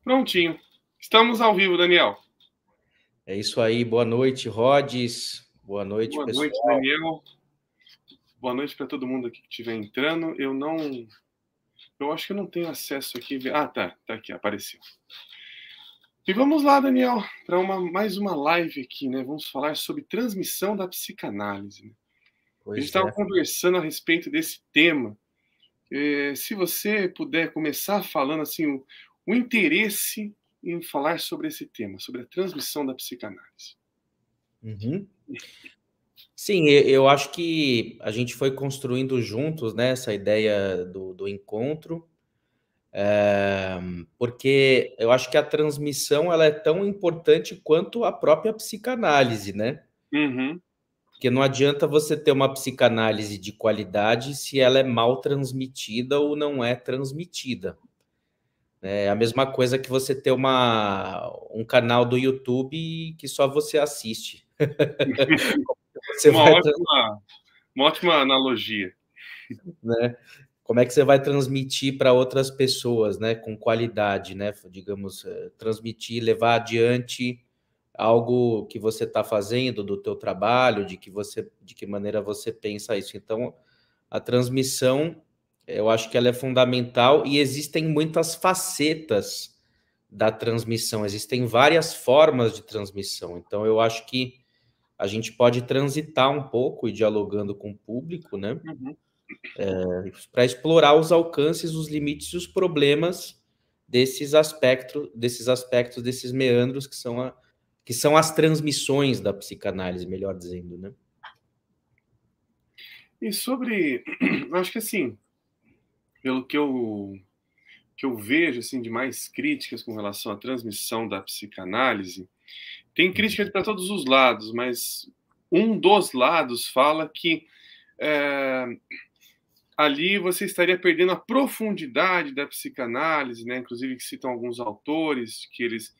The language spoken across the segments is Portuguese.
Prontinho. Estamos ao vivo, Daniel. É isso aí. Boa noite, Rhodes. Boa noite, Boa noite, pessoal. Daniel. Boa noite para todo mundo aqui que estiver entrando. Eu acho que eu não tenho acesso aqui. Ah, tá aqui, apareceu. E vamos lá, Daniel, para mais uma live aqui, né? Vamos falar sobre transmissão da psicanálise. A gente estava conversando a respeito desse tema. Se você puder começar falando assim, o interesse em falar sobre esse tema, sobre a transmissão da psicanálise. Uhum. Sim, eu acho que a gente foi construindo juntos, né, essa ideia do encontro, porque eu acho que a transmissão ela é tão importante quanto a própria psicanálise, né? Uhum. Porque não adianta você ter uma psicanálise de qualidade se ela é mal transmitida ou não é transmitida. É a mesma coisa que você ter um canal do YouTube que só você assiste. Você vai, uma ótima analogia. né? Como é que você vai transmitir para outras pessoas, né? Com qualidade, né? Digamos, transmitir, levar adiante algo que você está fazendo do teu trabalho, de que maneira você pensa isso. Então, a transmissão, eu acho que ela é fundamental e existem muitas facetas da transmissão, existem várias formas de transmissão. Então, eu acho que a gente pode transitar um pouco e dialogando com o público, né? Uhum. Para explorar os alcances, os limites e os problemas desses aspectos, desses meandros que são as transmissões da psicanálise, melhor dizendo, né? E sobre, acho que assim, pelo que eu vejo assim de mais críticas com relação à transmissão da psicanálise, tem crítica para todos os lados, mas um dos lados fala que ali você estaria perdendo a profundidade da psicanálise, né? Inclusive que citam alguns autores que eles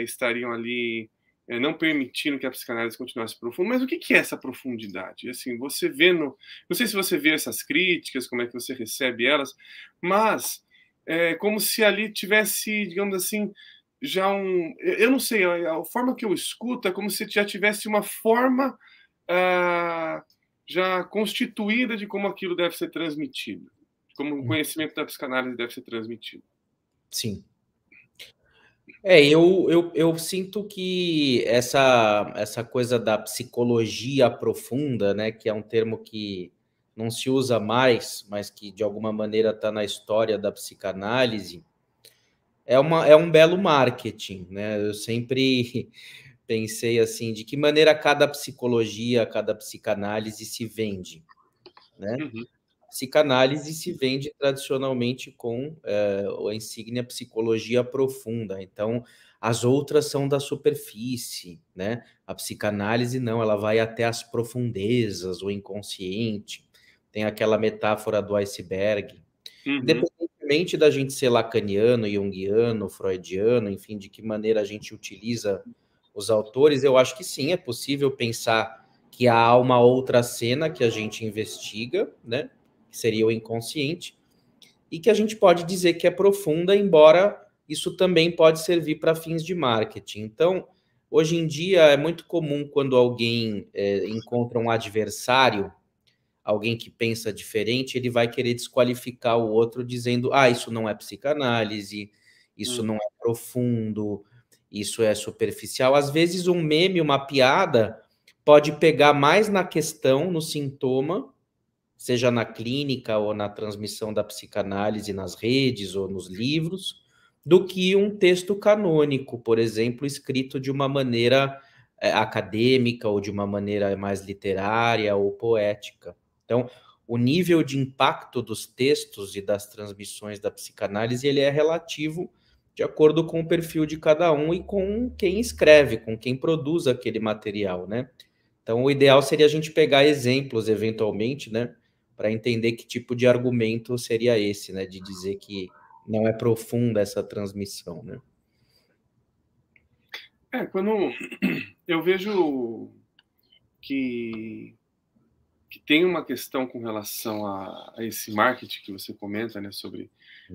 estariam ali não permitindo que a psicanálise continuasse profunda. Mas o que é essa profundidade? Assim, você vendo, não sei se você vê essas críticas, como é que você recebe elas, mas é como se ali tivesse, digamos assim, já eu não sei, a forma que eu escuto é como se já tivesse uma forma já constituída de como aquilo deve ser transmitido, como o conhecimento da psicanálise deve ser transmitido. Sim. Eu sinto que essa coisa da psicologia profunda, né, que é um termo que não se usa mais, mas que de alguma maneira está na história da psicanálise, é um belo marketing, né? Eu sempre pensei assim, de que maneira cada psicologia, cada psicanálise se vende, né? Uhum. A psicanálise se vende tradicionalmente com a insígnia psicologia profunda. Então, as outras são da superfície, né? A psicanálise não, ela vai até as profundezas, o inconsciente. Tem aquela metáfora do iceberg. Uhum. Independentemente da gente ser lacaniano, junguiano, freudiano, enfim, de que maneira a gente utiliza os autores, eu acho que sim, é possível pensar que há uma outra cena que a gente investiga, né? Que seria o inconsciente, e que a gente pode dizer que é profunda, embora isso também pode servir para fins de marketing. Então, hoje em dia é muito comum quando alguém encontra um adversário, alguém que pensa diferente, ele vai querer desqualificar o outro dizendo, isso não é psicanálise, isso não é profundo, isso é superficial. Às vezes um meme, uma piada, pode pegar mais na questão, no sintoma, seja na clínica ou na transmissão da psicanálise nas redes ou nos livros, do que um texto canônico, por exemplo, escrito de uma maneira acadêmica ou de uma maneira mais literária ou poética. Então, o nível de impacto dos textos e das transmissões da psicanálise ele é relativo de acordo com o perfil de cada um e com quem escreve, com quem produz aquele material, né? Então, o ideal seria a gente pegar exemplos, eventualmente, né, para entender que tipo de argumento seria esse, né, de dizer que não é profunda essa transmissão, né? Quando eu vejo que tem uma questão com relação a esse marketing que você comenta, né, sobre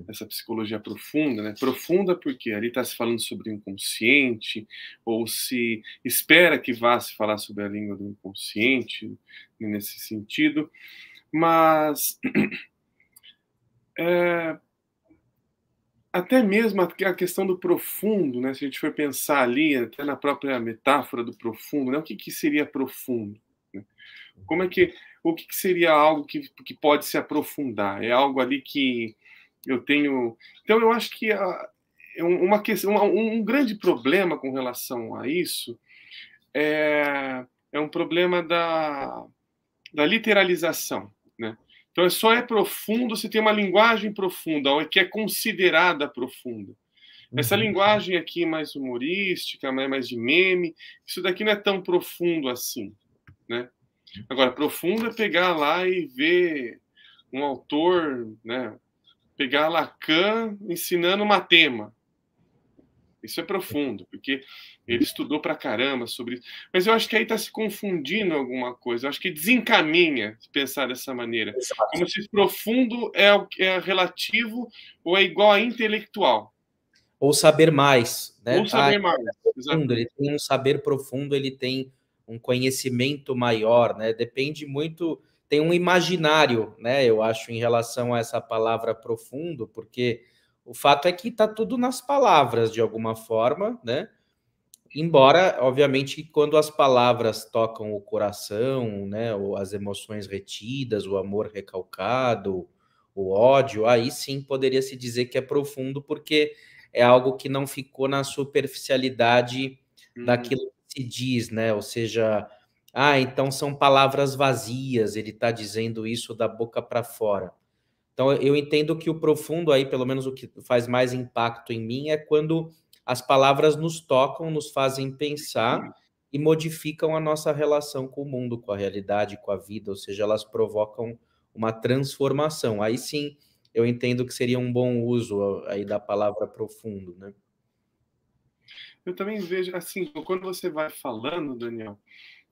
essa psicologia profunda, né? Profunda porque ali está se falando sobre o inconsciente, ou se espera que vá se falar sobre a língua do inconsciente, nesse sentido, mas até mesmo a questão do profundo, né? Se a gente for pensar ali, até na própria metáfora do profundo, né? O que, que seria profundo? Né? Como é que, o que, que seria algo que pode se aprofundar? É algo ali que eu tenho. Então, eu acho que uma questão, um grande problema com relação a isso é um problema da literalização, né? Então, só é profundo se tem uma linguagem profunda, ou que é considerada profunda. Essa linguagem aqui mais humorística, mais de meme, isso daqui não é tão profundo assim, né? Agora, profundo é pegar lá e ver um autor, né? Pegar Lacan ensinando matema. Isso é profundo, porque ele estudou pra caramba sobre isso. Mas eu acho que aí está se confundindo alguma coisa. Eu acho que desencaminha pensar dessa maneira. Exato. Como se profundo é relativo ou é igual a intelectual. Ou saber mais, né? Ou saber mais. Profundo, ele tem um saber profundo, ele tem um conhecimento maior, né? Depende muito, tem um imaginário, né? Eu acho, em relação a essa palavra profundo, porque o fato é que está tudo nas palavras, de alguma forma, né? Embora, obviamente, quando as palavras tocam o coração, né? Ou as emoções retidas, o amor recalcado, o ódio, aí sim poderia se dizer que é profundo, porque é algo que não ficou na superficialidade daquilo que se diz, né? Ou seja, então são palavras vazias, ele está dizendo isso da boca para fora. Então, eu entendo que o profundo aí, pelo menos o que faz mais impacto em mim, é quando as palavras nos tocam, nos fazem pensar e modificam a nossa relação com o mundo, com a realidade, com a vida, ou seja, elas provocam uma transformação. Aí sim, eu entendo que seria um bom uso aí da palavra profundo, né? Eu também vejo, assim, quando você vai falando, Daniel,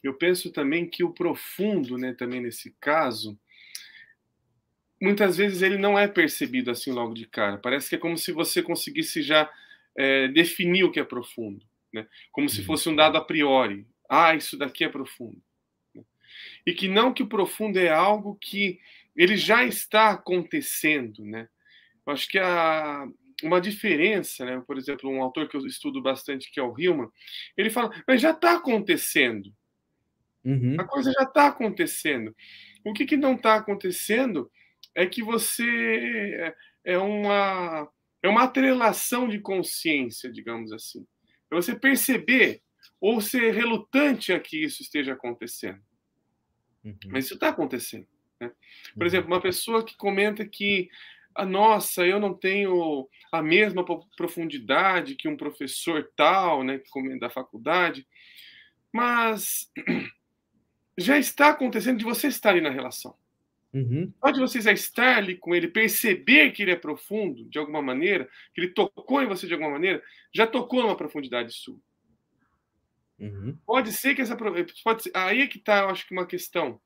eu penso também que o profundo, né, também nesse caso, muitas vezes ele não é percebido assim logo de cara. Parece que é como se você conseguisse já definir o que é profundo, né? Como se fosse um dado a priori. Isso daqui é profundo. E que não que o profundo é algo que ele já está acontecendo, né? Eu acho que uma diferença, né? Por exemplo, um autor que eu estudo bastante, que é o Hillman, ele fala, mas já está acontecendo. A coisa já está acontecendo. O que não está acontecendo é que você é uma atrelação de consciência, digamos assim. É você perceber ou ser relutante a que isso esteja acontecendo. Mas isso está acontecendo, né? Por exemplo, uma pessoa que comenta que nossa, eu não tenho a mesma profundidade que um professor tal, né, que comenta da faculdade, mas já está acontecendo de você estar ali na relação. Só de você já estar ali com ele, perceber que ele é profundo de alguma maneira, que ele tocou em você de alguma maneira, já tocou numa profundidade sua. Pode ser que pode ser, aí é que está, eu acho que uma questão.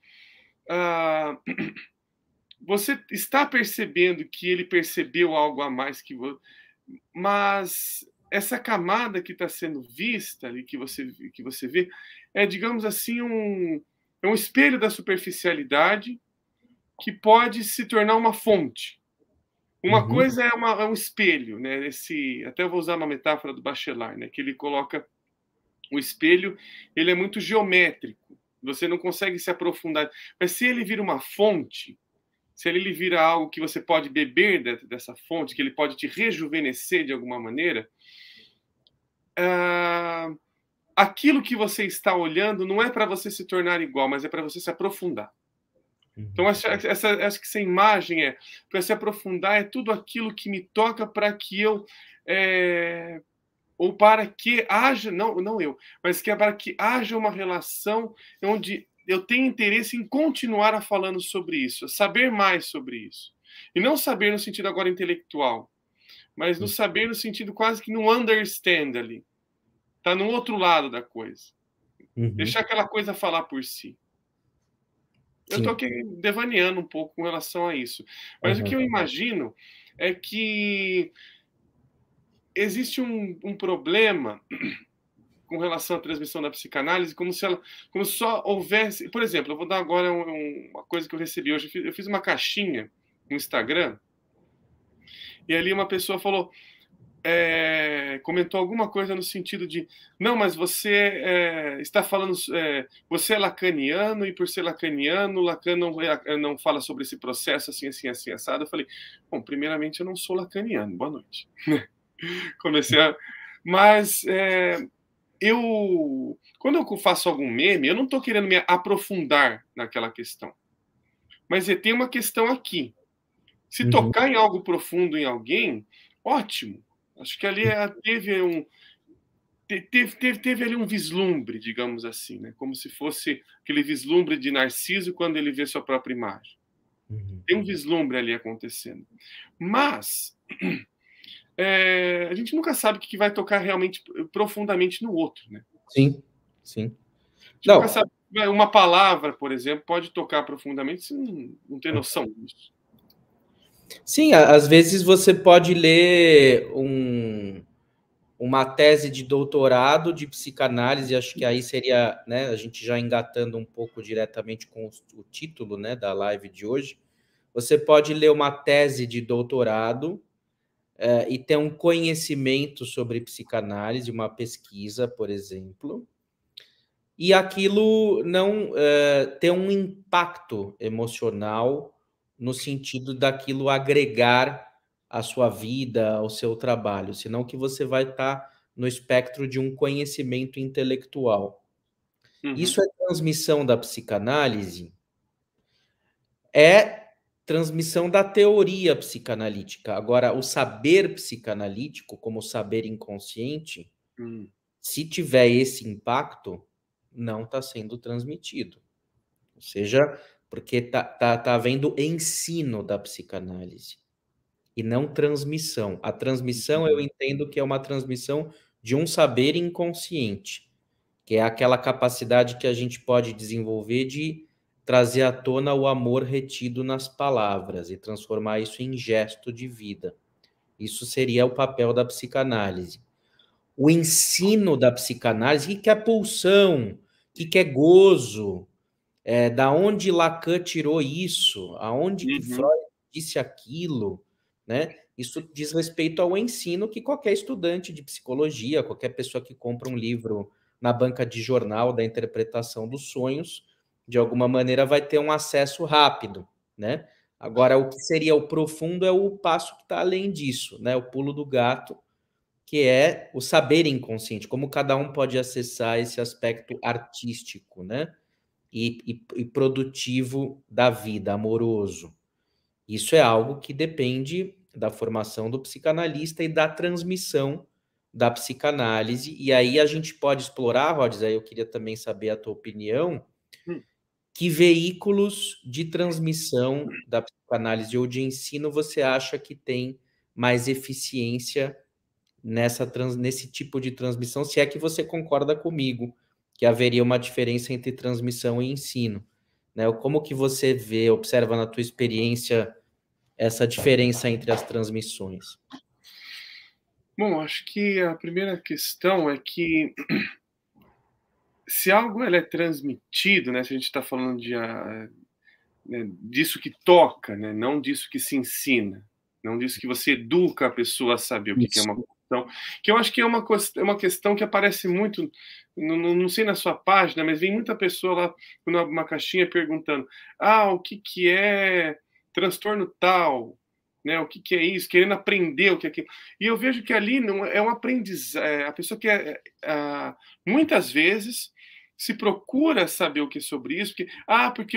Você está percebendo que ele percebeu algo a mais que você, mas essa camada que está sendo vista ali, que você vê, é, digamos assim, é um espelho da superficialidade que pode se tornar uma fonte. Uma coisa é um espelho, né? Até eu vou usar uma metáfora do Bachelard, né? Que ele coloca o espelho, ele é muito geométrico, você não consegue se aprofundar. Mas se ele vira uma fonte, se ele vira algo que você pode beber dessa fonte, que ele pode te rejuvenescer de alguma maneira, aquilo que você está olhando não é para você se tornar igual, mas é para você se aprofundar. Então, acho que essa imagem para se aprofundar, é tudo aquilo que me toca para que eu. Ou para que haja. Não eu, mas que é para que haja uma relação onde eu tenho interesse em continuar a falando sobre isso, saber mais sobre isso. E não saber no sentido agora intelectual, mas no saber no sentido quase que no understand ali. Tá no outro lado da coisa. Deixar aquela coisa falar por si. Eu estou aqui devaneando um pouco com relação a isso. Mas o que eu imagino é que existe um problema com relação à transmissão da psicanálise, como se só houvesse... Por exemplo, eu vou dar agora uma coisa que eu recebi hoje. Eu fiz uma caixinha no Instagram, e ali uma pessoa falou... comentou alguma coisa no sentido de não, mas você está falando, você é lacaniano, e por ser lacaniano, Lacan não fala sobre esse processo assim, assim, assim, assado. Eu falei, bom, primeiramente eu não sou lacaniano, boa noite. Comecei a... Mas quando eu faço algum meme, eu não estou querendo me aprofundar naquela questão, mas tem uma questão aqui. Se tocar em algo profundo em alguém, ótimo. Acho que ali teve ali um vislumbre, digamos assim, né? Como se fosse aquele vislumbre de Narciso quando ele vê sua própria imagem. Tem um vislumbre ali acontecendo. Mas a gente nunca sabe o que vai tocar realmente profundamente no outro, né? Sim, sim. A gente nunca sabe. Uma palavra, por exemplo, pode tocar profundamente, você não tem noção disso. Sim, às vezes você pode ler uma tese de doutorado de psicanálise, acho que aí seria, né, a gente já engatando um pouco diretamente com o título, né, da live de hoje. Você pode ler uma tese de doutorado e ter um conhecimento sobre psicanálise, uma pesquisa, por exemplo, e aquilo não ter um impacto emocional no sentido daquilo agregar à sua vida, ao seu trabalho, senão que você vai estar no espectro de um conhecimento intelectual. Isso é transmissão da psicanálise? É transmissão da teoria psicanalítica. Agora, o saber psicanalítico, como saber inconsciente, se tiver esse impacto, não está sendo transmitido. Ou seja, porque tá havendo ensino da psicanálise e não transmissão. A transmissão eu entendo que é uma transmissão de um saber inconsciente, que é aquela capacidade que a gente pode desenvolver de trazer à tona o amor retido nas palavras e transformar isso em gesto de vida. Isso seria o papel da psicanálise. O ensino da psicanálise, o que é pulsão, o que é gozo, da onde Lacan tirou isso, aonde que Freud disse aquilo, né? Isso diz respeito ao ensino que qualquer estudante de psicologia, qualquer pessoa que compra um livro na banca de jornal da interpretação dos sonhos, de alguma maneira vai ter um acesso rápido, né? Agora, o que seria o profundo é o passo que está além disso, né? O pulo do gato, que é o saber inconsciente, como cada um pode acessar esse aspecto artístico, né? E produtivo da vida, amoroso. Isso é algo que depende da formação do psicanalista e da transmissão da psicanálise. E aí a gente pode explorar, Rhodes, aí eu queria também saber a tua opinião, que veículos de transmissão da psicanálise ou de ensino você acha que tem mais eficiência nesse tipo de transmissão, se é que você concorda comigo que haveria uma diferença entre transmissão e ensino, né? Como que você vê, observa na tua experiência essa diferença entre as transmissões? Bom, acho que a primeira questão é que se algo é transmitido, né, se a gente está falando né, disso que toca, né, não disso que se ensina, não disso que você educa a pessoa a saber o que é uma questão, que eu acho que é uma questão que aparece muito, não sei na sua página, mas vem muita pessoa lá numa caixinha perguntando, o que é transtorno tal, né, o que é isso, querendo aprender o que é aquilo. E eu vejo que ali não é um aprendizado, a pessoa muitas vezes se procura saber o que é sobre isso, porque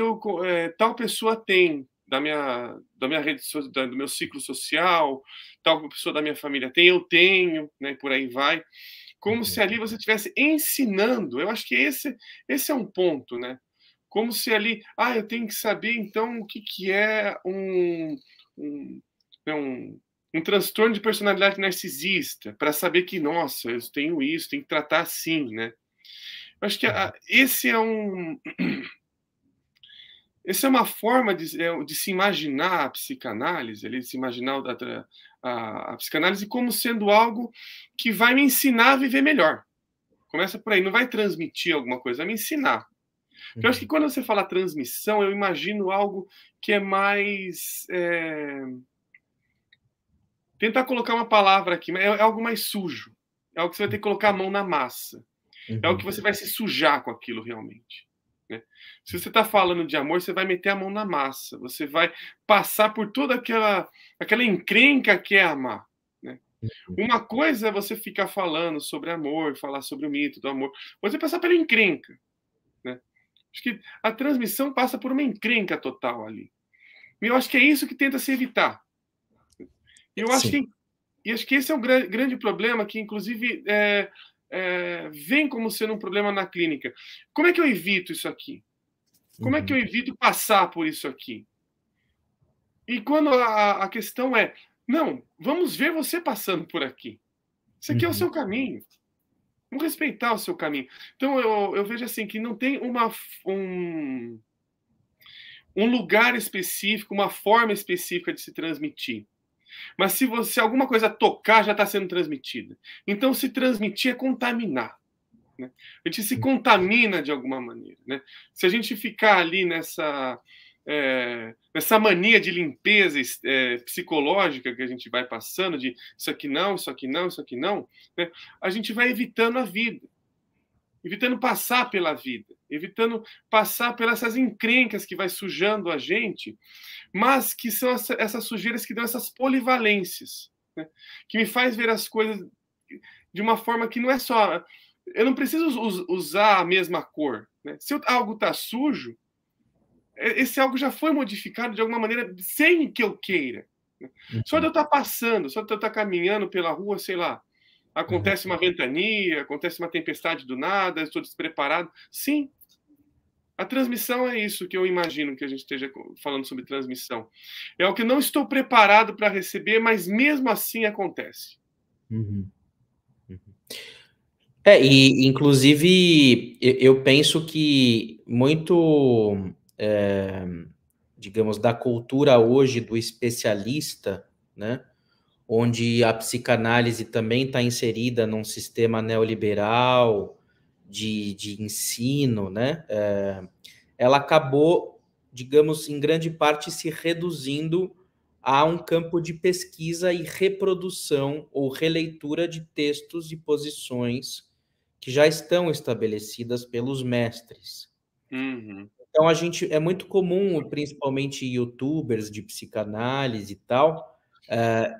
tal pessoa tem da minha rede do meu ciclo social, tal pessoa da minha família tem, eu tenho, né, por aí vai, como se ali você estivesse ensinando. Eu acho que esse é um ponto, né? Como se ali, eu tenho que saber então o que é um transtorno de personalidade narcisista, para saber que, nossa, eu tenho isso, tenho que tratar assim, né? Eu acho que esse é essa é uma forma de se imaginar a psicanálise, de se imaginar a psicanálise como sendo algo que vai me ensinar a viver melhor. Começa por aí, não vai transmitir alguma coisa, vai me ensinar. Porque eu acho que quando você fala transmissão, eu imagino algo que é mais... tentar colocar uma palavra aqui, mas é algo mais sujo. É algo que você vai ter que colocar a mão na massa. É algo que você vai se sujar com aquilo realmente. Né? Se você está falando de amor, você vai meter a mão na massa. Você vai passar por toda aquela encrenca que é amar. Né? Uma coisa é você ficar falando sobre amor, falar sobre o mito do amor. Você passar pela encrenca. Né? Acho que a transmissão passa por uma encrenca total ali. E eu acho que é isso que tenta se evitar. Eu acho que esse é o grande problema, que inclusive vem como sendo um problema na clínica. Como é que eu evito isso aqui? Como é que eu evito passar por isso aqui? E quando a questão é, não, vamos ver você passando por aqui. Isso aqui é o seu caminho. Vamos respeitar o seu caminho. Então, eu vejo assim, que não tem um lugar específico, uma forma específica de se transmitir. Mas se alguma coisa tocar, já está sendo transmitida. Então, se transmitir é contaminar. Né? A gente se contamina de alguma maneira. Né? Se a gente ficar ali nessa mania de limpeza psicológica que a gente vai passando, de isso aqui não, isso aqui não, isso aqui não, né? A gente vai evitando a vida. Evitando passar pela vida. Evitando passar pelas essas encrencas que vai sujando a gente, mas que são essas sujeiras que dão essas polivalências, né? Que me faz ver as coisas de uma forma que não é só... Eu não preciso usar a mesma cor. Né? Se algo está sujo, esse algo já foi modificado de alguma maneira sem que eu queira. Né? Só de eu estar passando, só de eu estar caminhando pela rua, sei lá, acontece uma ventania, acontece uma tempestade do nada, eu estou despreparado. Sim, a transmissão é isso que eu imagino que a gente esteja falando sobre transmissão. É o que eu não estou preparado para receber, mas mesmo assim acontece. E inclusive eu penso que muito, digamos, da cultura hoje do especialista, né, onde a psicanálise também está inserida num sistema neoliberal de ensino, né, ela acabou, digamos, em grande parte se reduzindo a um campo de pesquisa e reprodução ou releitura de textos e posições que já estão estabelecidas pelos mestres. Então, é muito comum, principalmente youtubers de psicanálise e tal,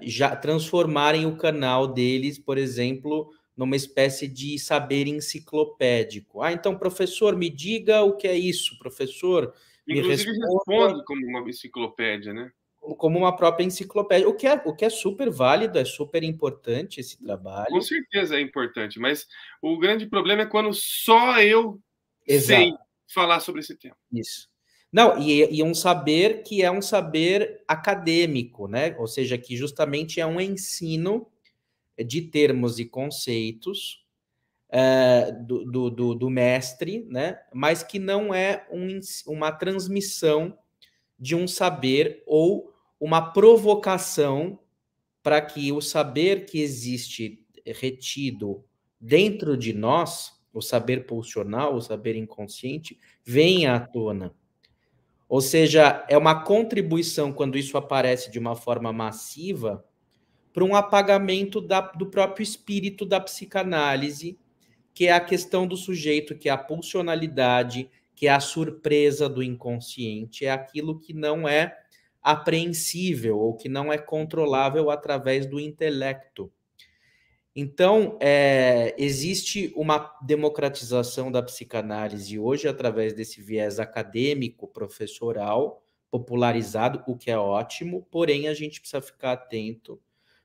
já transformarem o canal deles, por exemplo, numa espécie de saber enciclopédico. Então, professor, me diga o que é isso, professor, me Inclusive responde como uma enciclopédia, né? Como uma própria enciclopédia, o que é super válido, é super importante esse trabalho. Com certeza é importante, mas o grande problema é quando só eu sei falar sobre esse tema. Isso. Não, e um saber que é um saber acadêmico, né? Ou seja, que justamente é um ensino de termos e conceitos do mestre, né? Mas que não é uma transmissão de um saber ou uma provocação para que o saber que existe retido dentro de nós, o saber pulsional, o saber inconsciente, venha à tona. Ou seja, é uma contribuição, quando isso aparece de uma forma massiva, para um apagamento do próprio espírito da psicanálise, que é a questão do sujeito, que é a pulsionalidade, que é a surpresa do inconsciente, é aquilo que não é apreensível ou que não é controlável através do intelecto. Então, existe uma democratização da psicanálise hoje através desse viés acadêmico, professoral, popularizado, o que é ótimo, porém a gente precisa ficar atento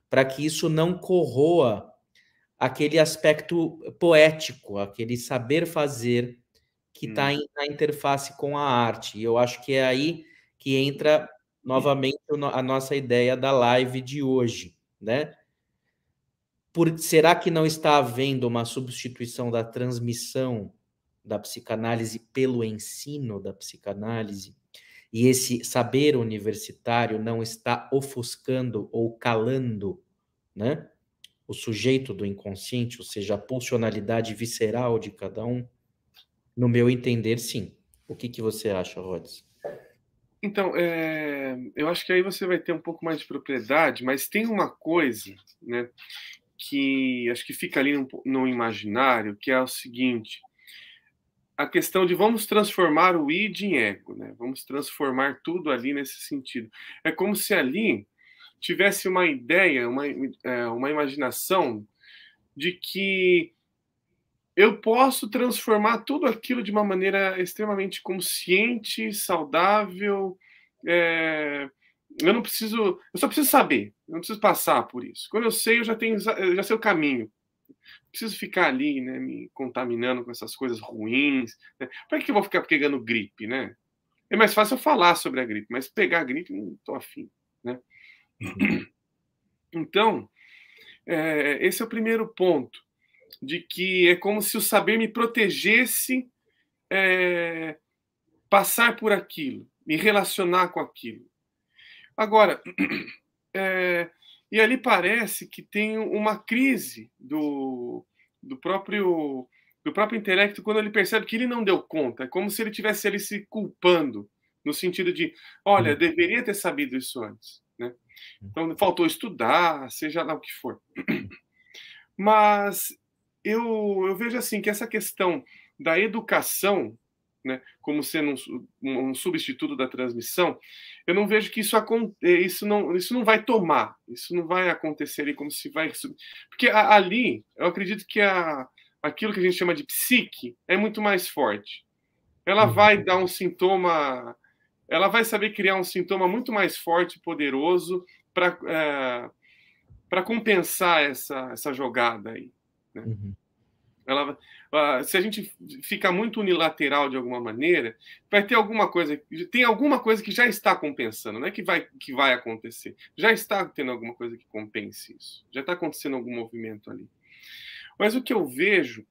para que isso não corroa aquele aspecto poético, aquele saber fazer que está na interface com a arte. E eu acho que é aí que entra novamente a nossa ideia da live de hoje, né? Será que não está havendo uma substituição da transmissão da psicanálise pelo ensino da psicanálise? e esse saber universitário não está ofuscando ou calando, né, o sujeito do inconsciente, ou seja, a pulsionalidade visceral de cada um? No meu entender, sim. O que que você acha, Rhodes? Então, eu acho que aí você vai ter um pouco mais de propriedade, mas tem uma coisa, né, que acho que fica ali no imaginário, que é o seguinte: a questão de vamos transformar o id em ego, né? Vamos transformar tudo ali nesse sentido. É como se ali tivesse uma ideia, uma imaginação de que eu posso transformar tudo aquilo de uma maneira extremamente consciente, saudável. é, eu não preciso, eu só preciso saber, eu não preciso passar por isso. Quando eu sei, eu já sei o caminho. Não preciso ficar ali, né, me contaminando com essas coisas ruins. Né? Para que eu vou ficar pegando gripe, né? É mais fácil eu falar sobre a gripe, mas pegar a gripe não estou afim, né? Então, esse é o primeiro ponto, de que é como se o saber me protegesse, passar por aquilo, me relacionar com aquilo. Agora, e ali parece que tem uma crise do próprio do próprio intelecto quando ele percebe que ele não deu conta. É como se ele tivesse ali se culpando, no sentido de, olha, deveria ter sabido isso antes, né? Então faltou estudar, seja lá o que for. Mas eu vejo assim que essa questão da educação, né, como sendo um substituto da transmissão, eu não vejo que isso não vai tomar, isso não vai acontecer ali como se vai. Porque ali, eu acredito que aquilo que a gente chama de psique é muito mais forte. Ela vai dar um sintoma, ela vai saber criar um sintoma muito mais forte e poderoso para compensar essa jogada aí. Né? Ela, se a gente fica muito unilateral de alguma maneira, vai ter alguma coisa, tem alguma coisa que já está compensando, não é que vai acontecer, já está tendo alguma coisa que compense isso, já está acontecendo algum movimento ali. Mas o que eu vejo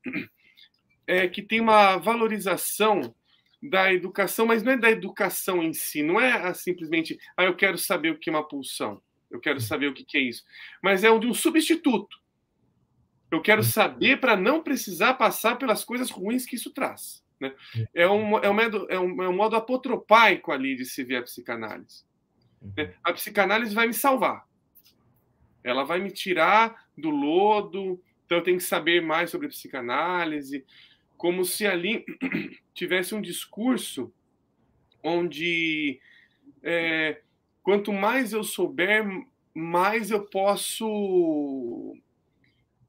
é que tem uma valorização da educação, mas não é da educação em si, não é simplesmente, eu quero saber o que é uma pulsão, eu quero saber o que é isso, mas é de um substituto. Eu quero saber para não precisar passar pelas coisas ruins que isso traz. Né? É um modo apotropaico ali de se ver a psicanálise. Né? A psicanálise vai me salvar. Ela vai me tirar do lodo, então eu tenho que saber mais sobre a psicanálise, como se ali tivesse um discurso onde quanto mais eu souber, mais eu posso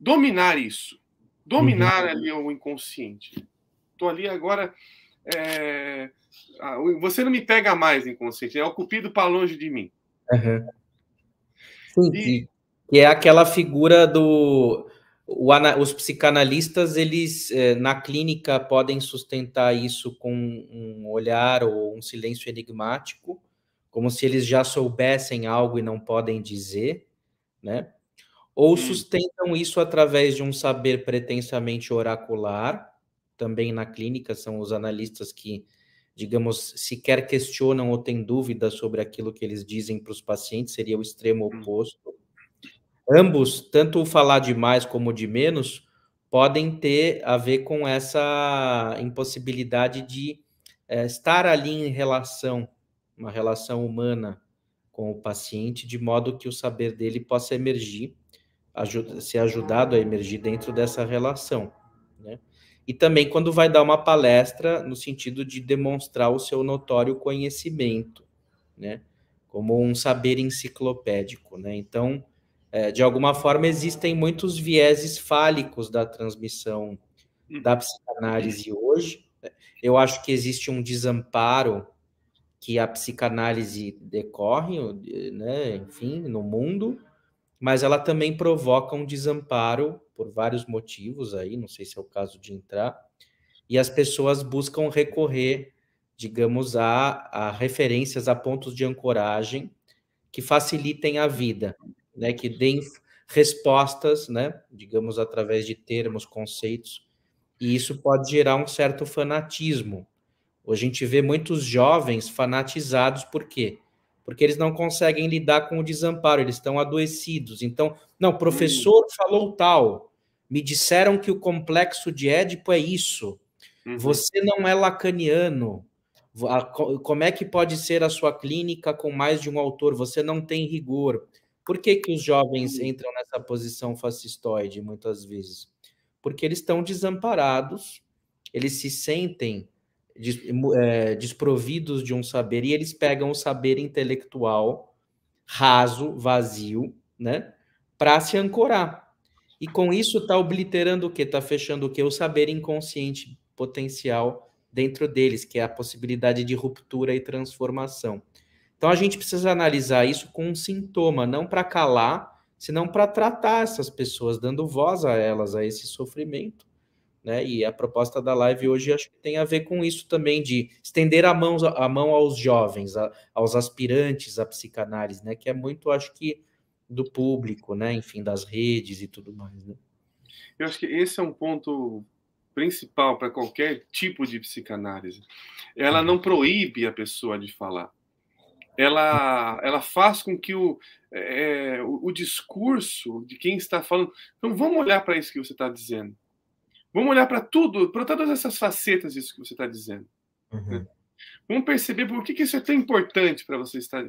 dominar isso, dominar ali o inconsciente. Estou ali agora, você não me pega mais, inconsciente, é o cupido para longe de mim. Sim, que é aquela figura do... os psicanalistas, eles na clínica podem sustentar isso com um olhar ou um silêncio enigmático, como se eles já soubessem algo e não podem dizer, né? Ou sustentam isso através de um saber pretensamente oracular, também na clínica, são os analistas que, digamos, sequer questionam ou têm dúvidas sobre aquilo que eles dizem para os pacientes, seria o extremo oposto. Ambos, tanto o falar de mais como de menos, podem ter a ver com essa impossibilidade de estar ali em relação, uma relação humana com o paciente, de modo que o saber dele possa emergir, ser ajudado a emergir dentro dessa relação, né? E também quando vai dar uma palestra no sentido de demonstrar o seu notório conhecimento, né? Como um saber enciclopédico, né? Então, de alguma forma, existem muitos vieses fálicos da transmissão da psicanálise hoje. Eu acho que existe um desamparo que a psicanálise decorre, né, enfim, no mundo, mas ela também provoca um desamparo por vários motivos aí, não sei se é o caso de entrar, e as pessoas buscam recorrer, digamos, a referências, a pontos de ancoragem que facilitem a vida, né, que deem respostas, né, digamos, através de termos, conceitos, e isso pode gerar um certo fanatismo, Hoje a gente vê muitos jovens fanatizados, por quê? Porque eles não conseguem lidar com o desamparo, eles estão adoecidos. Então, não, o Hum, professor falou tal, me disseram que o complexo de Édipo é isso, uhum, você não é lacaniano, como é que pode ser a sua clínica com mais de um autor? Você não tem rigor. Por que que os jovens hum. entram nessa posição fascistoide, muitas vezes? Porque eles estão desamparados, eles se sentem desprovidos de um saber, e eles pegam o saber intelectual raso, vazio, né, para se ancorar. E com isso está obliterando o quê? Está fechando o quê? O saber inconsciente potencial dentro deles, que é a possibilidade de ruptura e transformação. Então a gente precisa analisar isso com um sintoma, não para calar, senão para tratar essas pessoas, dando voz a elas, a esse sofrimento, né? E a proposta da live hoje acho que tem a ver com isso também, de estender a mão aos jovens, aos aspirantes à psicanálise, né? Que é muito, acho que, do público, né? Enfim, das redes e tudo mais, né? Eu acho que esse é um ponto principal para qualquer tipo de psicanálise. Ela Uhum. não proíbe a pessoa de falar. Ela faz com que o discurso de quem está falando. Então, vamos olhar para isso que você está dizendo. Vamos olhar para tudo, para todas essas facetas disso que você está dizendo. Né? Uhum. Vamos perceber por que isso é tão importante para você estar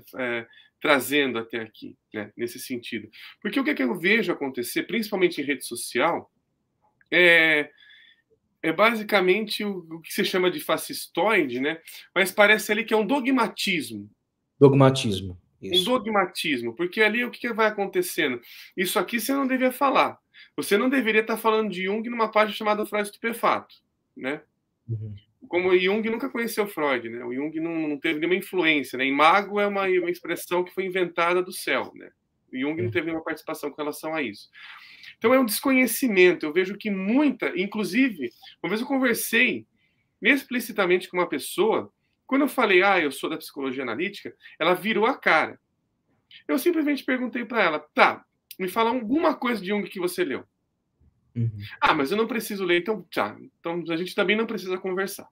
trazendo até aqui, né? Nesse sentido. Porque o que, é que eu vejo acontecer, principalmente em rede social, é, é basicamente o que se chama de fascistoide, né? Mas parece ali que é um dogmatismo. Dogmatismo, Um isso. dogmatismo, porque ali o que vai acontecendo? Isso aqui você não devia falar. Você não deveria estar falando de Jung numa página chamada Freud Estupefato, né? Uhum. Como o Jung nunca conheceu Freud, né? O Jung não teve nenhuma influência, né? Imago é uma expressão que foi inventada do céu, né? O Jung não É. teve nenhuma participação com relação a isso. Então é um desconhecimento. Eu vejo que muita, inclusive, uma vez eu conversei explicitamente com uma pessoa, quando eu falei, eu sou da psicologia analítica, ela virou a cara. Eu simplesmente perguntei para ela, tá, me fala alguma coisa de Jung que você leu. Uhum. Mas eu não preciso ler, então, tá. Então a gente também não precisa conversar.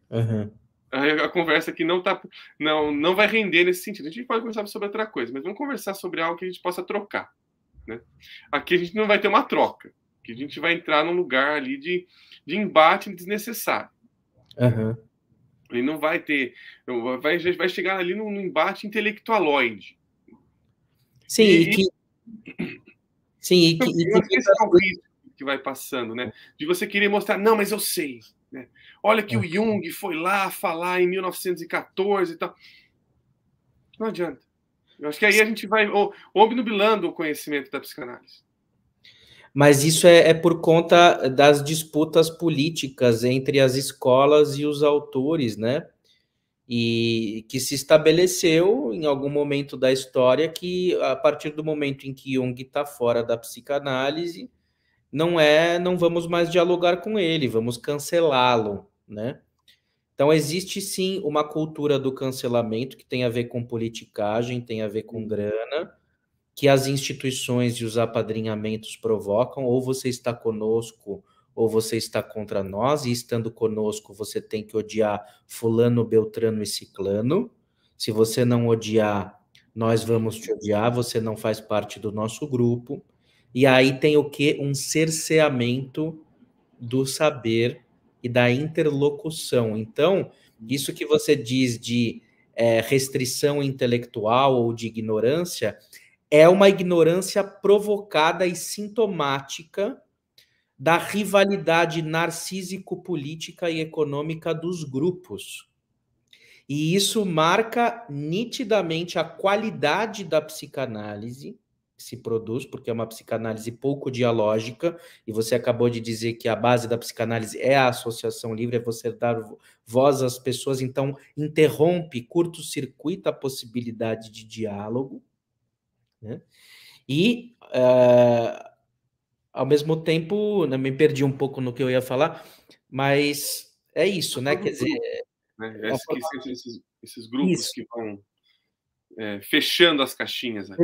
Uhum. A conversa aqui não vai render nesse sentido. A gente pode conversar sobre outra coisa, mas vamos conversar sobre algo que a gente possa trocar. Né? Aqui a gente não vai ter uma troca, que a gente vai entrar num lugar ali de embate desnecessário. Uhum. E não vai ter. Vai chegar ali num embate intelectualoide. Sim, e E, e que, sim, e eu que acho que esse é o risco que vai passando, né? De você querer mostrar, não, mas eu sei. Né? Olha que o Jung foi lá falar em 1914 e tal. Não adianta. Eu acho que aí a gente vai obnubilando o conhecimento da psicanálise. Mas isso é por conta das disputas políticas entre as escolas e os autores, né? E que se estabeleceu em algum momento da história que, a partir do momento em que Jung está fora da psicanálise, não vamos mais dialogar com ele, vamos cancelá-lo, né? Então existe sim uma cultura do cancelamento que tem a ver com politicagem, tem a ver com grana, que as instituições e os apadrinhamentos provocam, ou você está conosco, ou você está contra nós, e estando conosco, você tem que odiar fulano, beltrano e ciclano. Se você não odiar, nós vamos te odiar, você não faz parte do nosso grupo. E aí tem o quê? Um cerceamento do saber e da interlocução. Então, isso que você diz de restrição intelectual ou de ignorância, é uma ignorância provocada e sintomática da rivalidade narcísico-política e econômica dos grupos. E isso marca nitidamente a qualidade da psicanálise que se produz, porque é uma psicanálise pouco dialógica, e você acabou de dizer que a base da psicanálise é a associação livre, é você dar voz às pessoas, então interrompe, curto-circuita a possibilidade de diálogo, né? E, ao mesmo tempo, né, me perdi um pouco no que eu ia falar, mas é isso, né? Quer dizer, Grupo, né? Esses grupos isso, que vão fechando as caixinhas ali.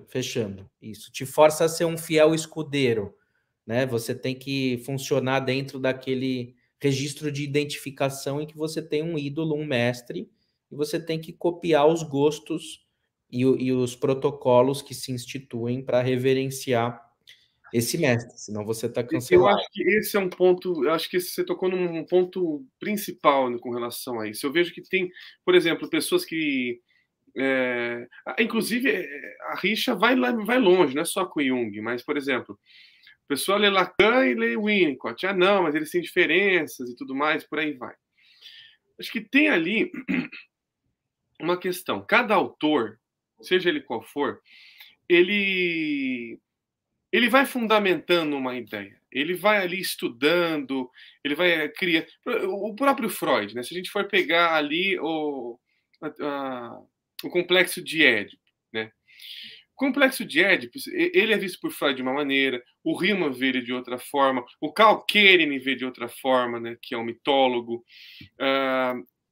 fechando, isso. Te força a ser um fiel escudeiro, né? Você tem que funcionar dentro daquele registro de identificação em que você tem um ídolo, um mestre, e você tem que copiar os gostos e os protocolos que se instituem para reverenciar esse mestre, senão você está Eu cancelado. acho que esse é um ponto, eu acho que você tocou num ponto principal, né, com relação a isso. Eu vejo que tem, por exemplo, pessoas que inclusive, a rixa vai longe, não é só com Jung, mas, por exemplo, a pessoa lê Lacan e lê Winnicott. Ah, não, mas eles têm diferenças e tudo mais, por aí vai. Acho que tem ali uma questão. Cada autor, seja ele qual for, ele vai fundamentando uma ideia. Ele vai ali estudando, ele vai criar. O próprio Freud, né? Se a gente for pegar ali o complexo de Édipo, né? O complexo de Édipo, ele é visto por Freud de uma maneira, o Riemann vê ele de outra forma, o Karl Kerén vê de outra forma, né? Que é um mitólogo.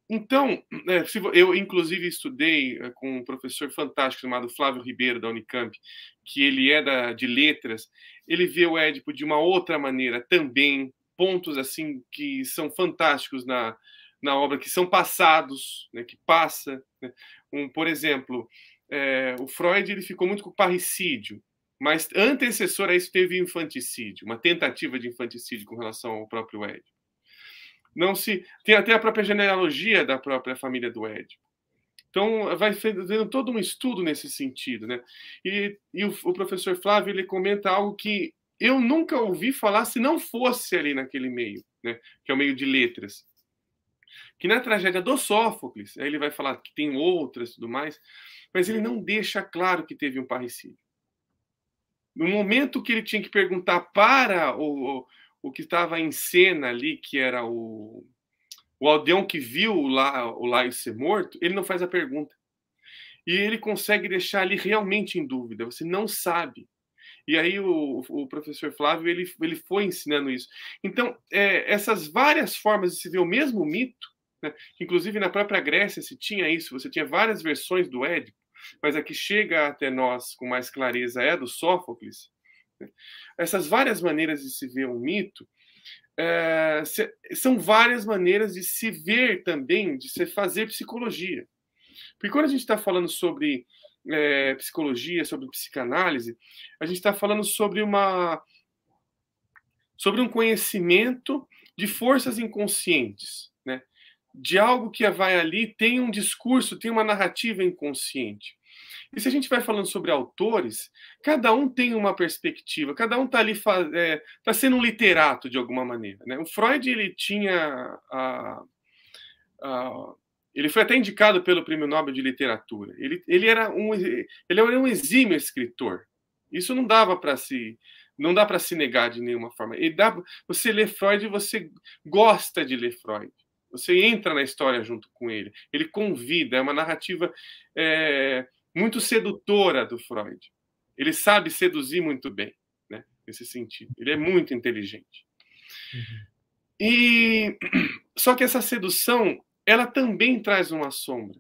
Então, eu inclusive estudei com um professor fantástico chamado Flávio Ribeiro, da Unicamp, que ele é de letras. Ele vê o Édipo de uma outra maneira também, pontos assim que são fantásticos na obra, que são passados, né, que passa. Né? Por exemplo, o Freud ele ficou muito com o parricídio, mas antecessor a isso teve o infanticídio, uma tentativa de infanticídio com relação ao próprio Édipo. Não se tem até a própria genealogia da própria família do Édipo. Então, vai fazendo todo um estudo nesse sentido, né? E o professor Flávio ele comenta algo que eu nunca ouvi falar se não fosse ali naquele meio, né? Que é o meio de letras. Que na tragédia do Sófocles, aí ele vai falar que tem outras e tudo mais, mas ele não deixa claro que teve um parricídio. No momento que ele tinha que perguntar para o que estava em cena ali, que era o aldeão que viu o Laio ser morto, ele não faz a pergunta. E ele consegue deixar ali realmente em dúvida, você não sabe. E aí o professor Flávio ele foi ensinando isso. Então, essas várias formas de se ver o mesmo mito, né, inclusive na própria Grécia se tinha isso, você tinha várias versões do Édipo, mas a que chega até nós com mais clareza é a do Sófocles. Né? Essas várias maneiras de se ver um mito são várias maneiras de se ver também, de se fazer psicologia. Porque quando a gente está falando sobre psicologia, sobre psicanálise, a gente está falando sobre um conhecimento de forças inconscientes, né? De algo que vai ali, tem um discurso, tem uma narrativa inconsciente. E se a gente vai falando sobre autores, cada um tem uma perspectiva, cada um está ali tá sendo um literato de alguma maneira. Né? O Freud ele tinha ele foi até indicado pelo Prêmio Nobel de Literatura. Ele era um exímio escritor. Isso não dá para se negar de nenhuma forma. Você lê Freud e você gosta de ler Freud. Você entra na história junto com ele. Ele convida, é uma narrativa muito sedutora do Freud. Ele sabe seduzir muito bem, né, nesse sentido. Ele é muito inteligente. E só que essa sedução, ela também traz uma sombra.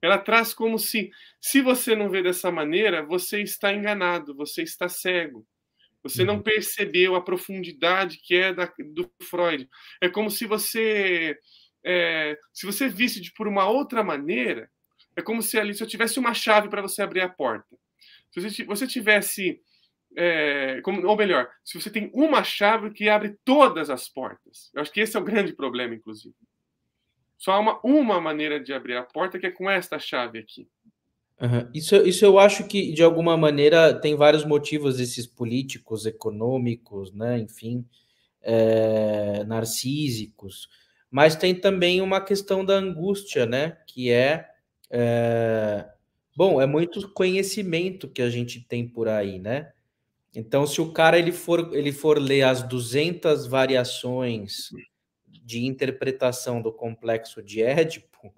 Ela traz como se você não vê dessa maneira, você está enganado, você está cego. Você não percebeu a profundidade que é do Freud. É como se você visse por uma outra maneira, é como se ali se eu tivesse uma chave para você abrir a porta. Se você tivesse, ou melhor, se você tem uma chave que abre todas as portas. Eu acho que esse é o grande problema, inclusive. Só há uma maneira de abrir a porta, que é com esta chave aqui. Isso eu acho que, de alguma maneira, tem vários motivos esses políticos, econômicos, né? Enfim, narcísicos. Mas tem também uma questão da angústia, né? Que bom, é muito conhecimento que a gente tem por aí, né? Então, se o cara ele for ler as 200 variações de interpretação do complexo de Édipo,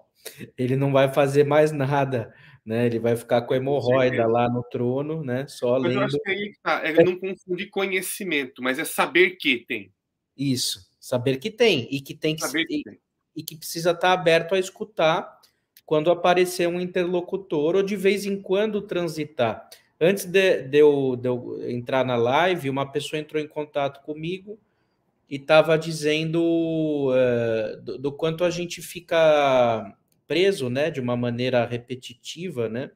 ele não vai fazer mais nada, né? Ele vai ficar com a hemorroida lá no trono, né? Só mas lendo. eu acho que aí é não confundir conhecimento, mas é saber que tem. Isso, saber que tem e que tem que e que precisa estar aberto a escutar quando aparecer um interlocutor ou de vez em quando transitar. Antes de eu entrar na live, uma pessoa entrou em contato comigo e estava dizendo do quanto a gente fica preso, né, de uma maneira repetitiva, né,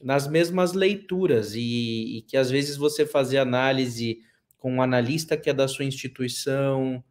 nas mesmas leituras e que às vezes você fazer análise com um analista que é da sua instituição,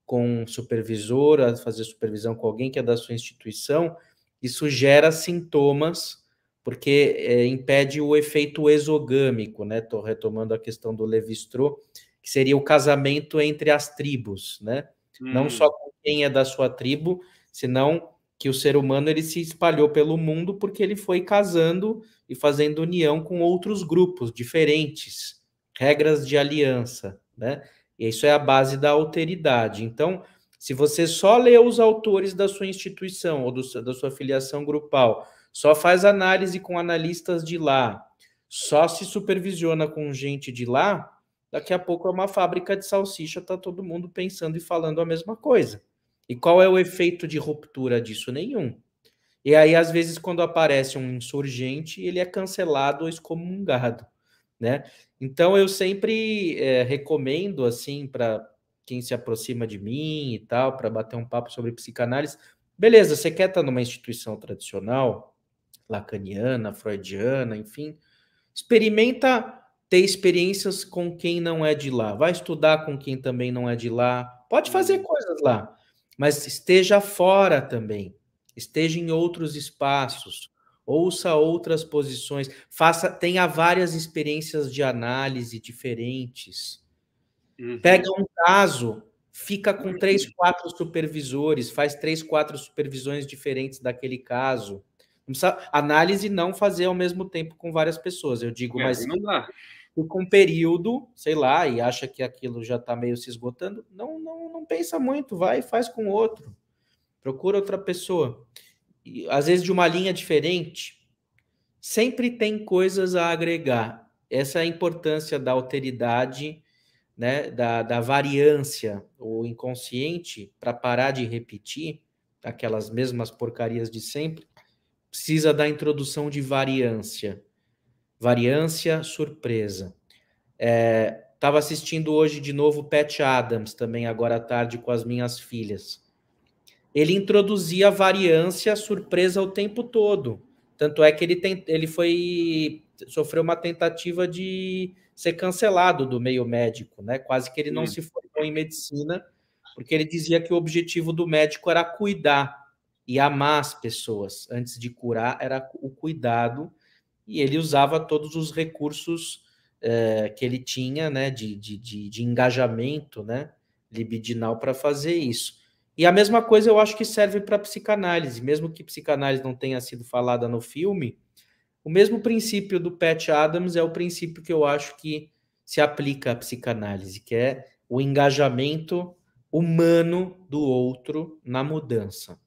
com um supervisor, fazer supervisão com alguém que é da sua instituição, isso gera sintomas, porque impede o efeito exogâmico, né? Estou retomando a questão do Lévi-Strauss, que seria o casamento entre as tribos, né? Não só com quem é da sua tribo, senão que o ser humano ele se espalhou pelo mundo porque ele foi casando e fazendo união com outros grupos diferentes, regras de aliança, né? E isso é a base da alteridade. Então, se você só lê os autores da sua instituição ou da sua filiação grupal, só faz análise com analistas de lá, só se supervisiona com gente de lá, daqui a pouco é uma fábrica de salsicha, tá todo mundo pensando e falando a mesma coisa. E qual é o efeito de ruptura disso? Nenhum. E aí, às vezes, quando aparece um insurgente, ele é cancelado ou excomungado, né? Então, eu sempre recomendo, assim, para quem se aproxima de mim e tal, para bater um papo sobre psicanálise. Beleza, você quer estar numa instituição tradicional, lacaniana, freudiana, enfim, experimenta ter experiências com quem não é de lá. Vai estudar com quem também não é de lá. Pode fazer coisas lá, mas esteja fora também. Esteja em outros espaços. Ouça outras posições. Tenha várias experiências de análise diferentes. Pega um caso, fica com 3, 4 supervisores, faz 3, 4 supervisões diferentes daquele caso. Não precisa, análise não fazer ao mesmo tempo com várias pessoas, eu digo, mas não dá. fica um período, sei lá, e acha que aquilo já está meio se esgotando, não pensa muito, vai e faz com outro. Procura outra pessoa. E, às vezes de uma linha diferente, sempre tem coisas a agregar. Essa é a importância da alteridade, né, da variância, o inconsciente, para parar de repetir aquelas mesmas porcarias de sempre, precisa da introdução de variância. Variância, surpresa. Estava assistindo hoje de novo Patch Adams, também agora à tarde com as minhas filhas. Ele introduzia variância, surpresa o tempo todo. Tanto é que ele sofreu uma tentativa de ser cancelado do meio médico, né? Quase que ele não se formou em medicina, porque ele dizia que o objetivo do médico era cuidar e amar as pessoas. Antes de curar, era o cuidado, e ele usava todos os recursos que ele tinha, né, de engajamento, né, libidinal para fazer isso. E a mesma coisa eu acho que serve para psicanálise, mesmo que psicanálise não tenha sido falada no filme, o mesmo princípio do Patch Adams é o princípio que eu acho que se aplica à psicanálise, que é o engajamento humano do outro na mudança.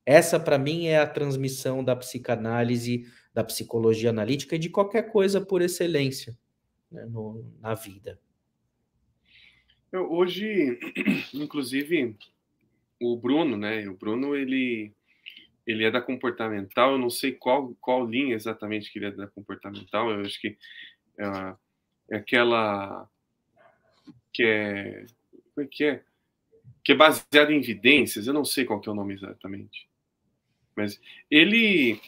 Essa, para mim, é a transmissão da psicanálise, da psicologia analítica e de qualquer coisa por excelência, né, na vida. Hoje, inclusive, o Bruno, né? O Bruno, ele é da comportamental. Eu não sei qual linha exatamente que ele é da comportamental. Eu acho que é aquela que é, como é que é? Que é baseada em evidências. Eu não sei qual que é o nome exatamente, mas ele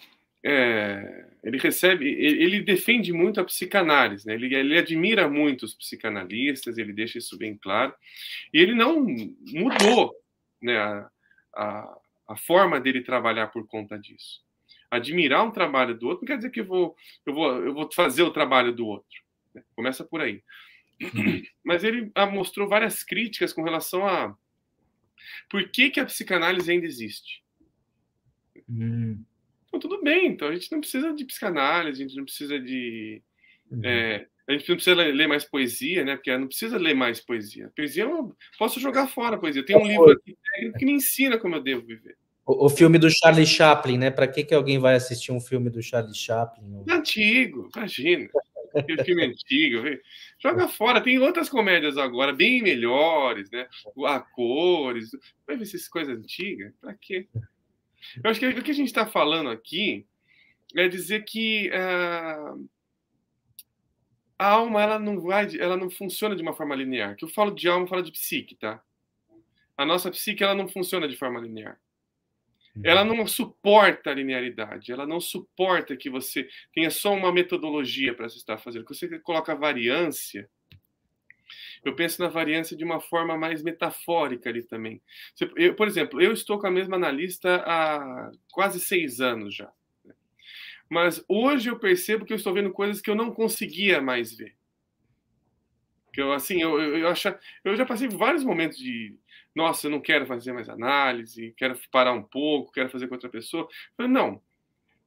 ele defende muito a psicanálise, né? Ele admira muito os psicanalistas, ele deixa isso bem claro, e ele não mudou, né, a forma dele trabalhar por conta disso. Admirar um trabalho do outro não quer dizer que eu vou fazer o trabalho do outro, né? Começa por aí. Mas ele mostrou várias críticas com relação a por que a psicanálise ainda existe. Então, tudo bem, então a gente não precisa de psicanálise, a gente não precisa de. A gente não precisa ler mais poesia, né? Porque não precisa ler mais poesia. Poesia eu posso jogar fora a poesia. Tem um livro aqui que me ensina como eu devo viver. O filme do Charlie Chaplin, né? Para que alguém vai assistir um filme do Charlie Chaplin? Antigo, imagina. Aquele filme antigo. Joga fora. Tem outras comédias agora, bem melhores, né? A cores. Vai ver essas coisas antigas? Pra quê? Eu acho que o que a gente está falando aqui é dizer que a alma ela não funciona de uma forma linear. Que eu falo de alma, eu falo de psique, tá? A nossa psique, ela não funciona de forma linear. Ela não suporta a linearidade, ela não suporta que você tenha só uma metodologia para se estar fazendo. Quando você coloca variância, eu penso na variância de uma forma mais metafórica ali também. Por exemplo, eu estou com a mesma analista há quase 6 anos já. Mas hoje eu percebo que eu estou vendo coisas que eu não conseguia mais ver. Que eu, assim, eu já passei por vários momentos de, nossa, eu não quero fazer mais análise, quero parar um pouco, quero fazer com outra pessoa. Eu falei, não.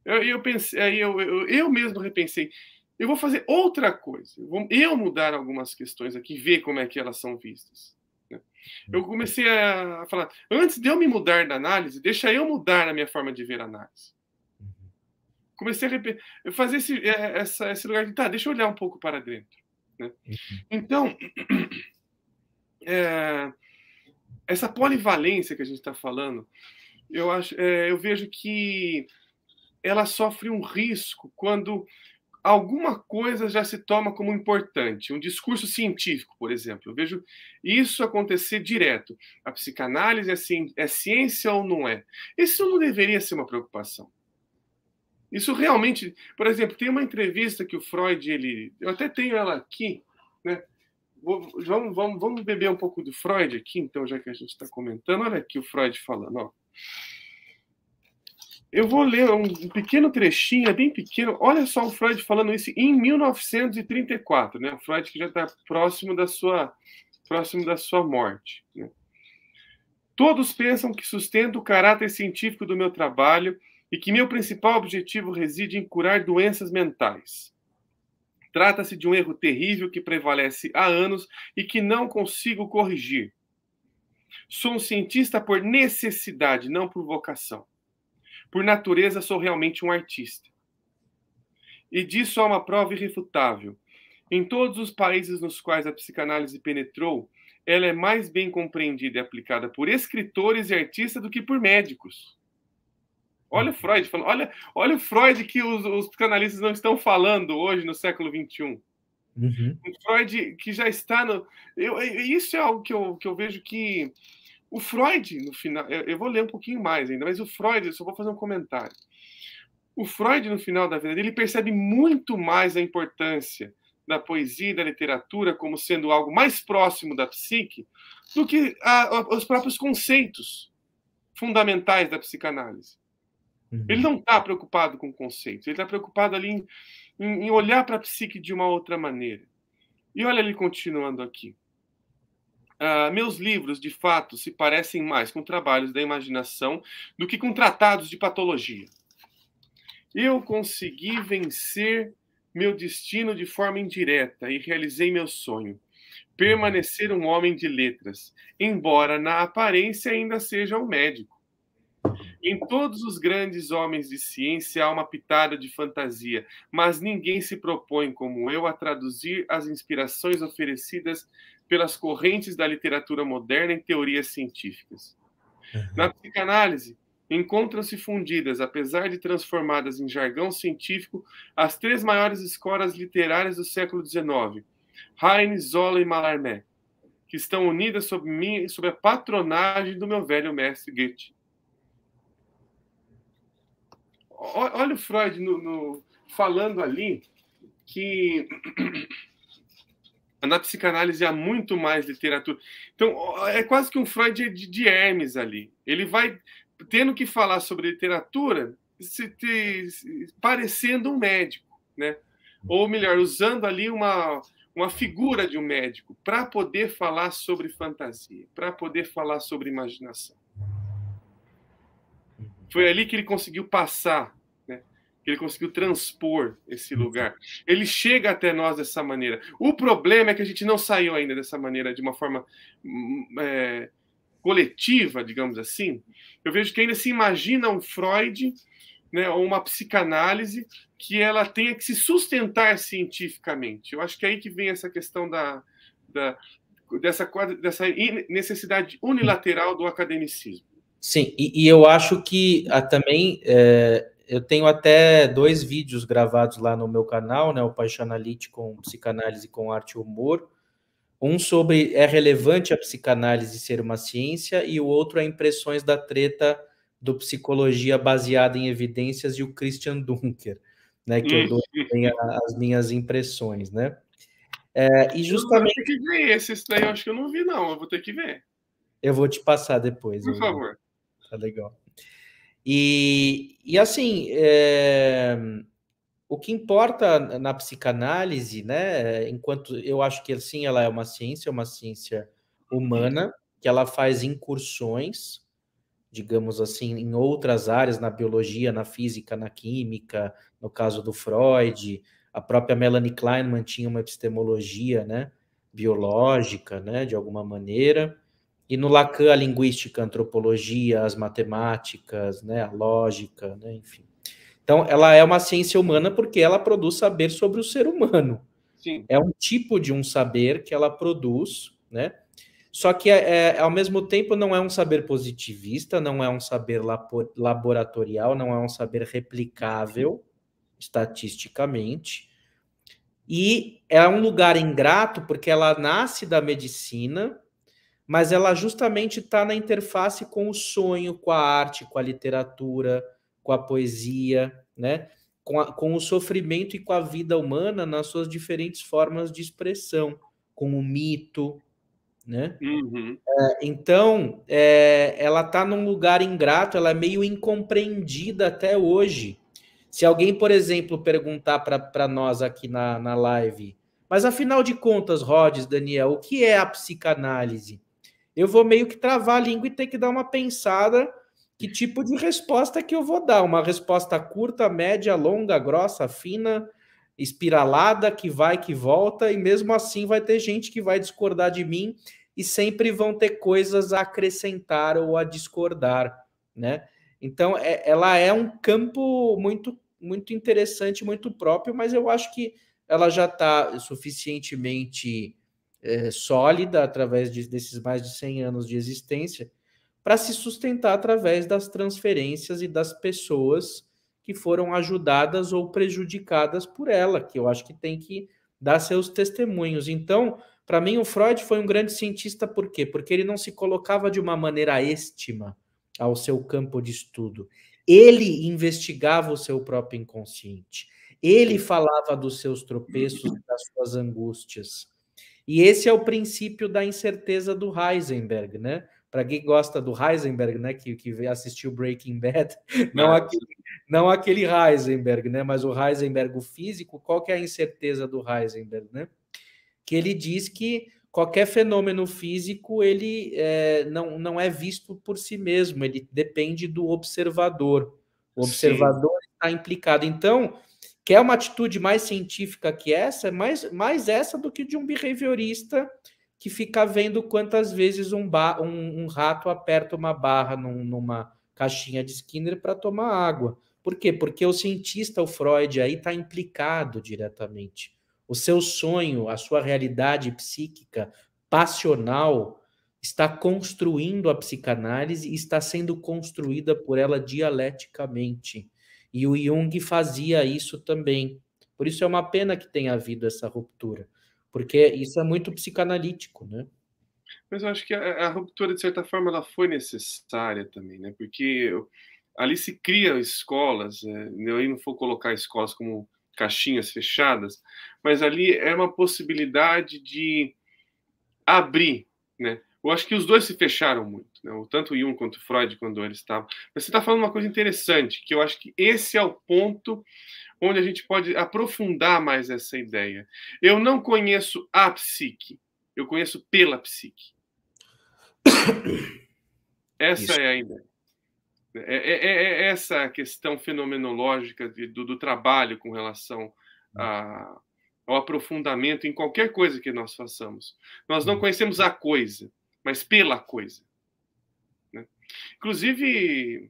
Eu pensei, aí eu mesmo repensei, eu vou fazer outra coisa. Eu mudar algumas questões aqui, ver como é que elas são vistas. Né? Eu comecei a falar, antes de eu me mudar da análise, deixa eu mudar a minha forma de ver a análise. Comecei a fazer esse lugar de, tá, deixa eu olhar um pouco para dentro. Né? Então, essa polivalência que a gente está falando, eu vejo que ela sofre um risco quando alguma coisa já se toma como importante. Um discurso científico, por exemplo. Eu vejo isso acontecer direto. A psicanálise é ciência ou não é? Isso não deveria ser uma preocupação. Isso realmente... Por exemplo, tem uma entrevista que o Freud... eu até tenho ela aqui, né? Vamos beber um pouco do Freud aqui, então, já que a gente está comentando. Olha aqui o Freud falando, ó. Eu vou ler um pequeno trechinho, é bem pequeno. Olha só o Freud falando isso em 1934, né? O Freud que já está próximo da sua morte. Né? Todos pensam que sustento o caráter científico do meu trabalho e que meu principal objetivo reside em curar doenças mentais. Trata-se de um erro terrível que prevalece há anos e que não consigo corrigir. Sou um cientista por necessidade, não por vocação. Por natureza, sou realmente um artista. E disso há uma prova irrefutável. Em todos os países nos quais a psicanálise penetrou, ela é mais bem compreendida e aplicada por escritores e artistas do que por médicos. Olha o Freud falando, olha o Freud que os psicanalistas não estão falando hoje no século XXI. Um Freud que já está no... isso é algo que eu vejo que o Freud, no final, eu vou ler um pouquinho mais ainda, mas o Freud, eu só vou fazer um comentário. O Freud, no final da vida dele, ele percebe muito mais a importância da poesia e da literatura como sendo algo mais próximo da psique do que os próprios conceitos fundamentais da psicanálise. Ele não está preocupado com conceitos, ele está preocupado ali em olhar para a psique de uma outra maneira. E olha ele continuando aqui. Meus livros, de fato, se parecem mais com trabalhos da imaginação do que com tratados de patologia. Eu consegui vencer meu destino de forma indireta e realizei meu sonho. Permanecer um homem de letras, embora na aparência ainda seja um médico. Em todos os grandes homens de ciência há uma pitada de fantasia, mas ninguém se propõe, como eu, a traduzir as inspirações oferecidas pelas correntes da literatura moderna em teorias científicas. Na psicanálise, encontram-se fundidas, apesar de transformadas em jargão científico, as 3 maiores escolas literárias do século XIX, Heine, Zola e Mallarmé, que estão unidas sob a patronagem do meu velho mestre Goethe. Olha o Freud falando ali que na psicanálise há muito mais literatura. Então, é quase que um Freud de Hermes ali. Ele vai tendo que falar sobre literatura parecendo um médico, né? Ou melhor, usando ali uma figura de um médico para poder falar sobre fantasia, para poder falar sobre imaginação. Foi ali que ele conseguiu passar, né? Que ele conseguiu transpor esse lugar. Ele chega até nós dessa maneira. O problema é que a gente não saiu ainda dessa maneira, de uma forma coletiva, digamos assim. Eu vejo que ainda se imagina um Freud, né, ou uma psicanálise que ela tenha que se sustentar cientificamente. Eu acho que é aí que vem essa questão dessa necessidade unilateral do academicismo. Sim, e eu acho que também eu tenho até 2 vídeos gravados lá no meu canal, né? O Paixão Analítico com Psicanálise com Arte e Humor, Um sobre é relevante a psicanálise ser uma ciência e o outro é Impressões da Treta do Psicologia Baseada em Evidências e o Christian Dunker, né, que eu dou as minhas impressões, né? E Eu vou ter justamente que ver esse daí, eu acho que eu não vi, não. Eu vou ter que ver. eu vou te passar depois, Por favor. tá legal. E assim, o que importa na psicanálise, né, enquanto eu acho que assim ela é uma ciência humana, que ela faz incursões, digamos assim, em outras áreas, na biologia, na física, na química, no caso do Freud, a própria Melanie Kleinman tinha uma epistemologia, né, biológica, né, de alguma maneira, e no Lacan a linguística, a antropologia, as matemáticas, né, a lógica, né, enfim. Então, ela é uma ciência humana porque ela produz saber sobre o ser humano. Sim. É um tipo de um saber que ela produz, né? Só que, ao mesmo tempo, não é um saber positivista, não é um saber laboratorial, não é um saber replicável estatisticamente. E é um lugar ingrato porque ela nasce da medicina, mas ela justamente está na interface com o sonho, com a arte, com a literatura, com a poesia, né? Com o sofrimento e com a vida humana nas suas diferentes formas de expressão, com o mito, né? Uhum. Então, ela está num lugar ingrato, ela é meio incompreendida até hoje. Se alguém, por exemplo, perguntar para nós aqui na live, mas afinal de contas, Rhodes, Daniel, o que é a psicanálise? Eu vou meio que travar a língua e ter que dar uma pensada que tipo de resposta que eu vou dar. Uma resposta curta, média, longa, grossa, fina, espiralada, que vai, que volta, e mesmo assim vai ter gente que vai discordar de mim e sempre vão ter coisas a acrescentar ou a discordar, né? Então, ela é um campo muito interessante, muito próprio, mas eu acho que ela já está suficientemente sólida através desses mais de 100 anos de existência para se sustentar através das transferências e das pessoas que foram ajudadas ou prejudicadas por ela, que eu acho que tem que dar seus testemunhos. Então, para mim, o Freud foi um grande cientista, por quê? Porque ele não se colocava de uma maneira êxtima ao seu campo de estudo. Ele investigava o seu próprio inconsciente. Ele falava dos seus tropeços, das suas angústias. E esse é o princípio da incerteza do Heisenberg, né? Para quem gosta do Heisenberg, né, que assistiu Breaking Bad, não aquele Heisenberg, né, mas o Heisenberg, o físico, qual que é a incerteza do Heisenberg, né? Que ele diz que qualquer fenômeno físico ele não é visto por si mesmo, ele depende do observador. O observador está implicado. Então, quer uma atitude mais científica que essa, é mais essa do que de um behaviorista que fica vendo quantas vezes um rato aperta uma barra numa caixinha de Skinner para tomar água. Por quê? Porque o cientista, o Freud, aí está implicado diretamente. O seu sonho, a sua realidade psíquica, passional, está construindo a psicanálise e está sendo construída por ela dialeticamente. E o Jung fazia isso também. Por isso é uma pena que tenha havido essa ruptura, porque isso é muito psicanalítico, né? Mas eu acho que a ruptura, de certa forma, ela foi necessária também, né? Porque ali se criam escolas, eu aí não vou colocar escolas como caixinhas fechadas, mas ali é uma possibilidade de abrir, né? Eu acho que os dois se fecharam muito, né? Tanto o Jung quanto o Freud, quando eles estavam. Mas você está falando uma coisa interessante, que eu acho que esse é o ponto onde a gente pode aprofundar mais essa ideia. Eu não conheço a psique, eu conheço pela psique. Essa é a ideia. É essa questão fenomenológica do trabalho com relação ao aprofundamento em qualquer coisa que nós façamos. Nós não conhecemos a coisa, mas pela coisa. Né? Inclusive,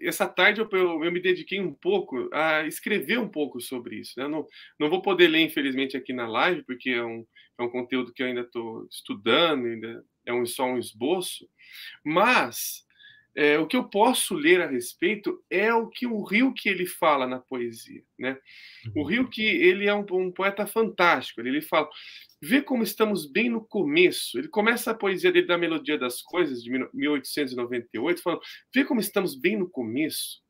essa tarde eu me dediquei um pouco a escrever um pouco sobre isso. Né? Não vou poder ler, infelizmente, aqui na live, porque é um conteúdo que eu ainda estou estudando, ainda só um esboço, mas o que eu posso ler a respeito é o Rio que ele fala na poesia, né? O Rio que ele é um poeta fantástico. Ele fala, vê como estamos bem no começo. Ele começa a poesia dele da Melodia das Coisas, de 1898, falando, vê como estamos bem no começo.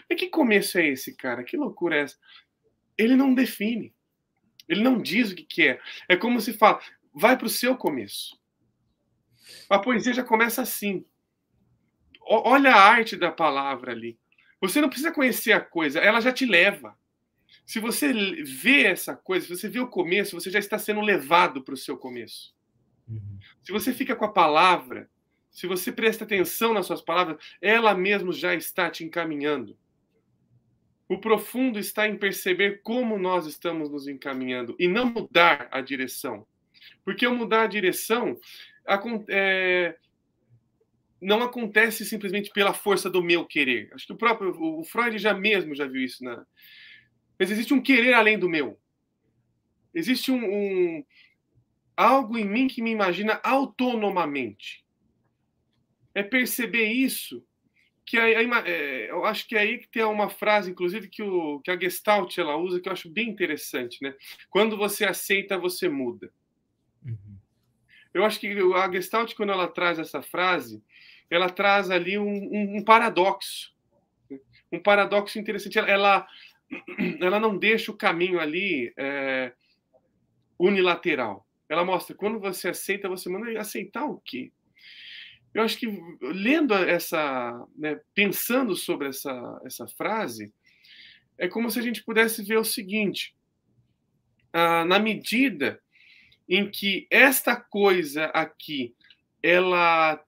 Mas que começo é esse, cara? Que loucura é essa? Ele não define. Ele não diz o que é. É como se fala, vai para o seu começo. A poesia já começa assim. Olha a arte da palavra ali. Você não precisa conhecer a coisa, ela já te leva. Se você vê essa coisa, se você vê o começo, você já está sendo levado para o seu começo. Se você fica com a palavra, se você presta atenção nas suas palavras, ela mesmo já está te encaminhando. O profundo está em perceber como nós estamos nos encaminhando e não mudar a direção. Porque o mudar a direção não acontece simplesmente pela força do meu querer. Acho que o Freud já viu isso. Mas existe um querer além do meu. Existe algo em mim que me imagina autonomamente. É perceber isso, que eu acho que é aí que tem uma frase, inclusive, que a Gestalt ela usa, que eu acho bem interessante, né? Quando você aceita, você muda. Eu acho que a Gestalt, quando ela traz essa frase, ela traz ali um paradoxo. Um paradoxo interessante. Ela não deixa o caminho ali unilateral. Ela mostra, quando você aceita, você manda aceitar o quê? Eu acho que, lendo pensando sobre essa frase, é como se a gente pudesse ver o seguinte, na medida em que esta coisa aqui, ela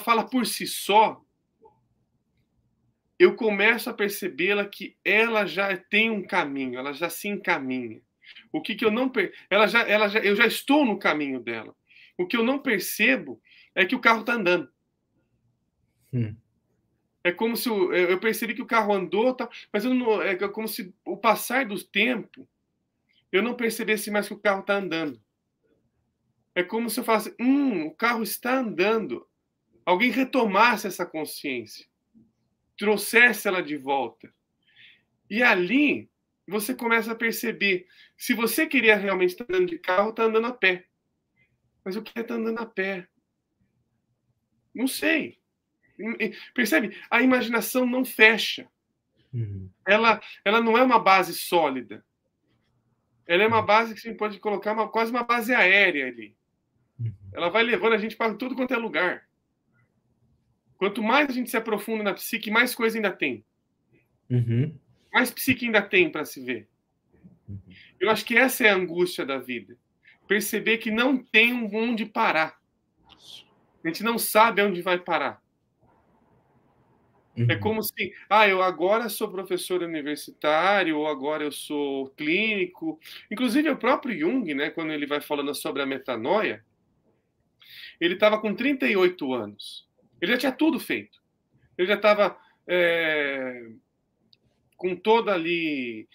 fala por si só, eu começo a percebê-la que ela já tem um caminho, ela já se encaminha. O que eu não eu já estou no caminho dela. O que eu não percebo é que o carro está andando. É como se eu percebi que o carro andou, mas é como se o passar do tempo eu não percebesse mais que o carro está andando. É como se eu falasse, o carro está andando. Alguém retomasse essa consciência, trouxesse ela de volta. E ali você começa a perceber, se você queria realmente estar andando de carro, está andando a pé. Mas o que é estar andando a pé? Não sei. Percebe? A imaginação não fecha. Ela não é uma base sólida. Ela é uma base que você pode colocar quase uma base aérea ali. Ela vai levando a gente para tudo quanto é lugar. Quanto mais a gente se aprofunda na psique, mais coisa ainda tem. Mais psique ainda tem para se ver. Eu acho que essa é a angústia da vida. Perceber que não tem onde parar. A gente não sabe onde vai parar. É como se, eu agora sou professor universitário, ou agora eu sou clínico. Inclusive, o próprio Jung, né, quando ele vai falando sobre a metanoia, ele estava com 38 anos. Ele já tinha tudo feito. Ele já estava com toda ali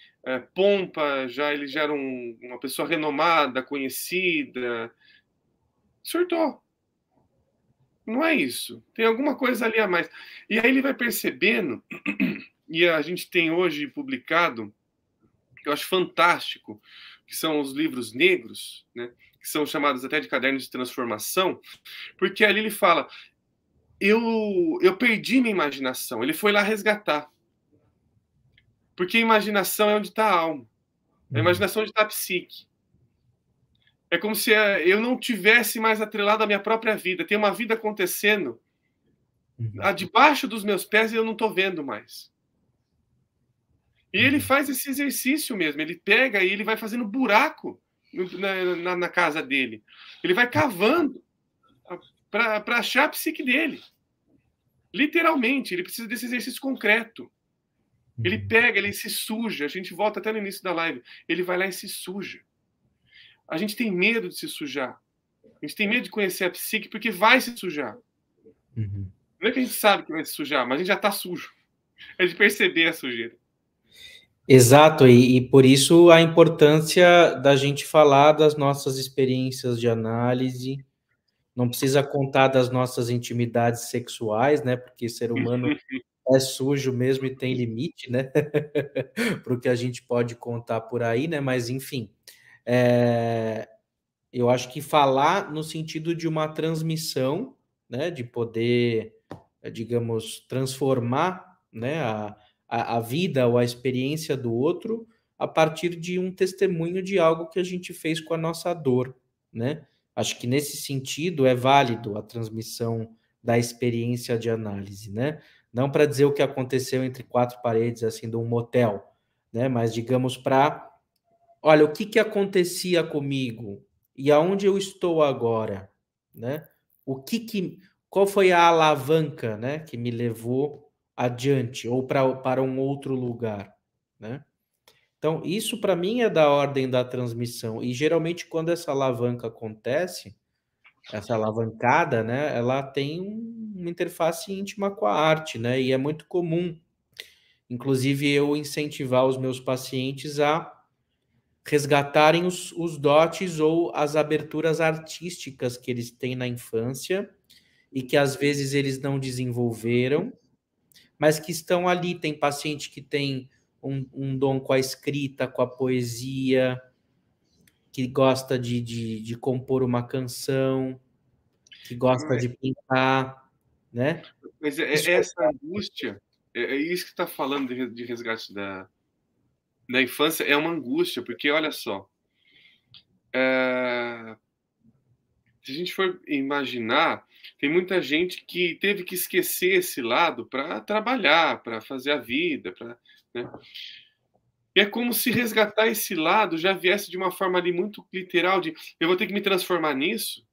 pompa, ele já era uma pessoa renomada, conhecida. Surtou. Não é isso. Tem alguma coisa ali a mais. E aí ele vai percebendo, e a gente tem hoje publicado, que eu acho fantástico, que são os livros negros, né, que são chamados até de cadernos de transformação, porque ali ele fala, eu perdi minha imaginação. Ele foi lá resgatar. Porque a imaginação é onde está a alma. A imaginação é onde está a psique. É como se eu não tivesse mais atrelado à minha própria vida. Tem uma vida acontecendo debaixo dos meus pés e eu não estou vendo mais. E ele faz esse exercício mesmo. Ele pega e ele vai fazendo buraco na casa dele. Ele vai cavando para achar a psique dele. Literalmente, ele precisa desse exercício concreto. Ele pega, ele se suja. A gente volta até no início da live. Ele vai lá e se suja. A gente tem medo de se sujar. A gente tem medo de conhecer a psique porque vai se sujar. Não é que a gente sabe que vai se sujar, mas a gente já está sujo. É de perceber a sujeira. Exato, e por isso a importância da gente falar das nossas experiências de análise, não precisa contar das nossas intimidades sexuais, né? Porque ser humano é sujo mesmo e tem limite, né? Para o que a gente pode contar por aí, né? Mas, enfim, eu acho que falar no sentido de uma transmissão, né? De poder, digamos, transformar, né? A vida ou a experiência do outro a partir de um testemunho de algo que a gente fez com a nossa dor, né? Acho que nesse sentido é válido a transmissão da experiência de análise, né? Não para dizer o que aconteceu entre quatro paredes, assim, de um motel, né? Mas, digamos, para, olha, o que que acontecia comigo e aonde eu estou agora, né? O que que, qual foi a alavanca, né, que me levou adiante ou para um outro lugar, né? Então, isso para mim é da ordem da transmissão. E geralmente, quando essa alavanca acontece, essa alavancada, né, ela tem uma interface íntima com a arte, né? E é muito comum, inclusive, eu incentivar os meus pacientes a resgatarem os dotes ou as aberturas artísticas que eles têm na infância e que às vezes eles não desenvolveram, mas que estão ali. Tem paciente que tem um dom com a escrita, com a poesia, que gosta de compor uma canção, que gosta de pintar, né? Mas Isso essa angústia, é isso que está falando de resgate da infância, é uma angústia, porque olha só, é, se a gente for imaginar, tem muita gente que teve que esquecer esse lado para trabalhar, para fazer a vida, né? E é como se resgatar esse lado já viesse de uma forma ali muito literal de eu vou ter que me transformar nisso.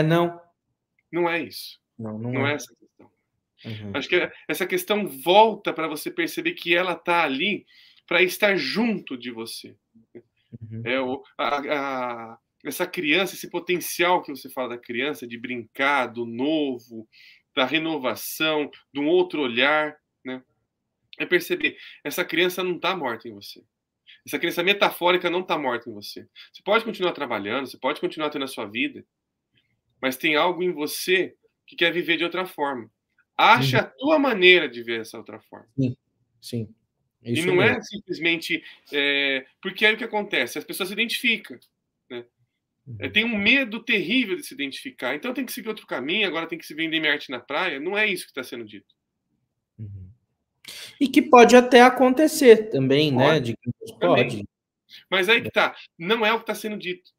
não, Não é isso. não Não é é. essa a questão. Uhum, Acho que essa questão volta para você perceber que ela está ali para estar junto de você. uhum. É essa criança, esse potencial que você fala da criança, de brincar, do novo, da renovação, de um outro olhar, né? É perceber, essa criança não está morta em você. Essa criança metafórica não está morta em você. Você pode continuar trabalhando, você pode continuar tendo a sua vida, mas tem algo em você que quer viver de outra forma. Acha Uhum. a tua maneira de ver essa outra forma. Sim, sim, E isso não mesmo. é simplesmente. Porque aí o que acontece? As pessoas se identificam. Né? Uhum. Tem um medo terrível de se identificar. Então tem que seguir outro caminho, agora tem que se vender minha arte na praia. Não é isso que está sendo dito. Uhum. E que pode até acontecer também, né? Pode, Digamos, também. pode. Mas aí que tá. Não é o que está sendo dito.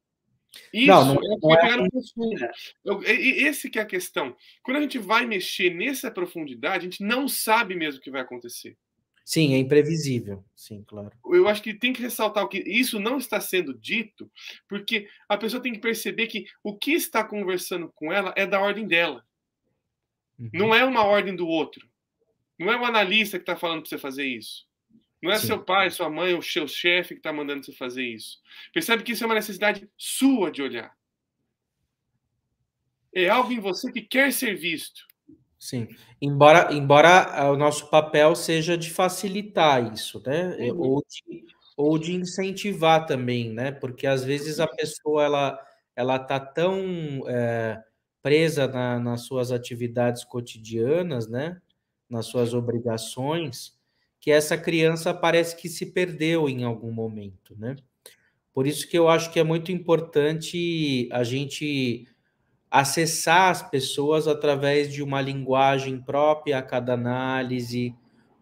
Não, Isso é o que não vai é. pegar no profundo. Esse que é a questão. Quando a gente vai mexer nessa profundidade, a gente não sabe mesmo o que vai acontecer. Sim, é imprevisível. Sim, claro. Eu acho que tem que ressaltar que isso não está sendo dito, porque a pessoa tem que perceber que o que está conversando com ela é da ordem dela. Não Uhum. é uma ordem do outro. Não é o analista que está falando para você fazer isso. Não é seu Sim, pai, sua mãe, o seu chefe que está mandando você fazer isso. Percebe que isso é uma necessidade sua de olhar. É algo em você que quer ser visto. sim. Embora o nosso papel seja de facilitar isso, né? Uhum. Ou de incentivar também, né? Porque às vezes a pessoa ela tá tão presa nas suas atividades cotidianas, né? Nas suas obrigações, que essa criança parece que se perdeu em algum momento, né? Por isso que eu acho que é muito importante a gente acessar as pessoas através de uma linguagem própria a cada análise,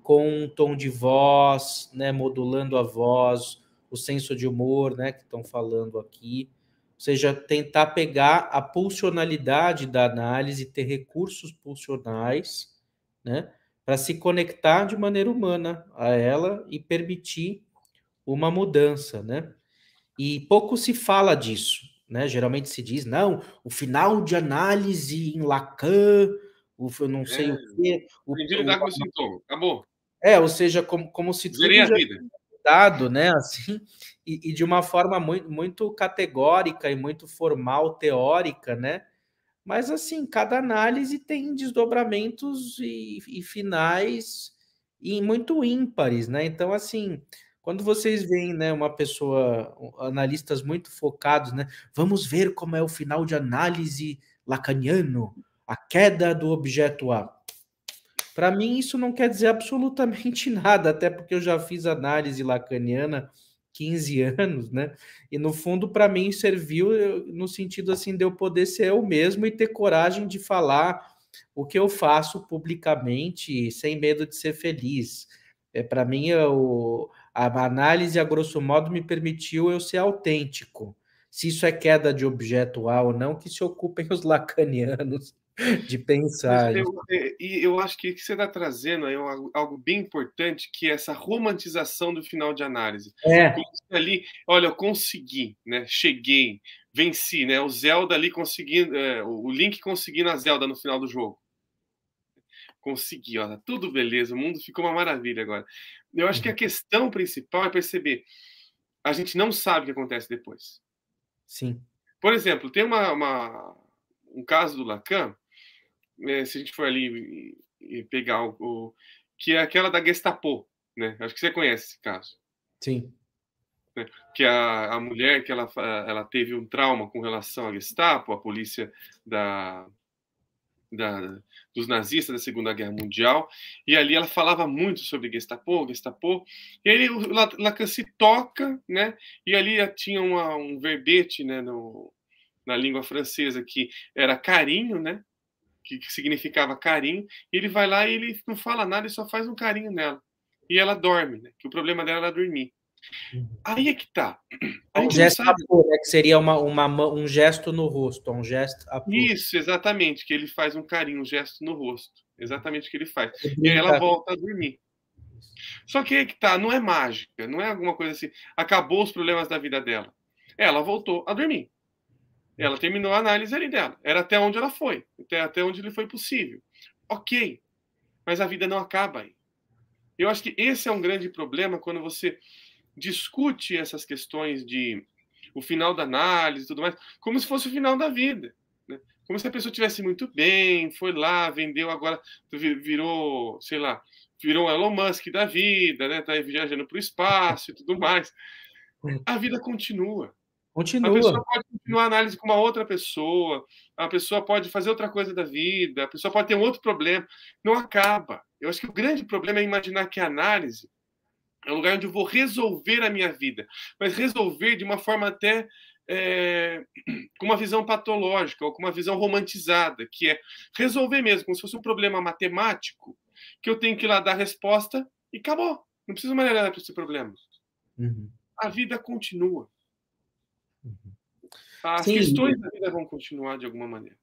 com um tom de voz, né, modulando a voz, o senso de humor, né, que estão falando aqui. Ou seja, tentar pegar a pulsionalidade da análise, ter recursos pulsionais, né, para se conectar de maneira humana a ela e permitir uma mudança, né? E pouco se fala disso, né? Geralmente se diz, não, o final de análise em Lacan, eu não sei o É. quê, Aprendi a lidar com o sintoma. Acabou. ou seja, como se Zerei tudo a já vida. dado, né? Assim, de uma forma muito categórica e muito formal, teórica, né? Mas assim, cada análise tem desdobramentos e finais e muito ímpares, né? Então, assim, Quando vocês veem, né, uma pessoa, analistas muito focados, né, vamos ver como é o final de análise lacaniano, a queda do objeto A. Para mim, isso não quer dizer absolutamente nada, até porque eu já fiz análise lacaniana 15 anos, né? E no fundo, para mim, serviu no sentido assim de eu poder ser eu mesmo e ter coragem de falar o que eu faço publicamente, sem medo de ser feliz. Para mim, a análise, a grosso modo, me permitiu eu ser autêntico. Se isso é queda de objeto A ou não, que se ocupem os lacanianos de Mas pensar. eu acho que o que você está trazendo é algo bem importante, que é essa romantização do final de análise. É, Como se ali, olha, eu consegui, né? Cheguei, venci, né? O Zelda ali conseguindo, o Link conseguindo a Zelda no final do jogo. Consegui, ó, tá tudo beleza, o mundo ficou uma maravilha agora. Eu acho que a questão principal é perceber, a gente não sabe o que acontece depois. sim. Por exemplo, tem um caso do Lacan, se a gente for ali e pegar que é aquela da Gestapo, né? Acho que você conhece esse caso. Sim. Né? Que a mulher que ela teve um trauma com relação à Gestapo, a polícia da, da, dos nazistas da Segunda Guerra Mundial, e ali ela falava muito sobre Gestapo, Gestapo, e aí o Lacan se toca, né? E ali tinha um verbete, né, na língua francesa que era carinho, né? Que significava carinho, e ele vai lá e ele não fala nada, ele só faz um carinho nela. E ela dorme, né? Que o problema dela era dormir. Aí é que tá. A Um gente não gesto sabe. apoio, né, que seria um gesto no rosto, um gesto apoio. Isso, exatamente, que ele faz um carinho, um gesto no rosto. Exatamente o que ele faz. Ele E aí ela brinca. volta a dormir. Só que aí é que tá, não é mágica, não é alguma coisa assim, acabou os problemas da vida dela. Ela voltou a dormir. Ela terminou a análise ali dela. Era até onde ela foi, até onde lhe foi possível. Ok, mas a vida não acaba aí. Eu acho que esse é um grande problema quando você discute essas questões de o final da análise e tudo mais, como se fosse o final da vida. Né? Como se a pessoa tivesse muito bem, foi lá, vendeu, agora virou, sei lá, virou um Elon Musk da vida, né? Tá viajando para o espaço e tudo mais. A vida continua. A Continua. pessoa pode continuar a análise com uma outra pessoa, a pessoa pode fazer outra coisa da vida, a pessoa pode ter um outro problema. Não acaba. Eu acho que o grande problema é imaginar que a análise é um lugar onde eu vou resolver a minha vida, mas resolver de uma forma até com uma visão patológica ou com uma visão romantizada, que é resolver mesmo, como se fosse um problema matemático, que eu tenho que ir lá dar a resposta e acabou. Não preciso mais olhar para esse problema. Uhum. A vida continua. As Sim, questões da vida vão continuar de alguma maneira.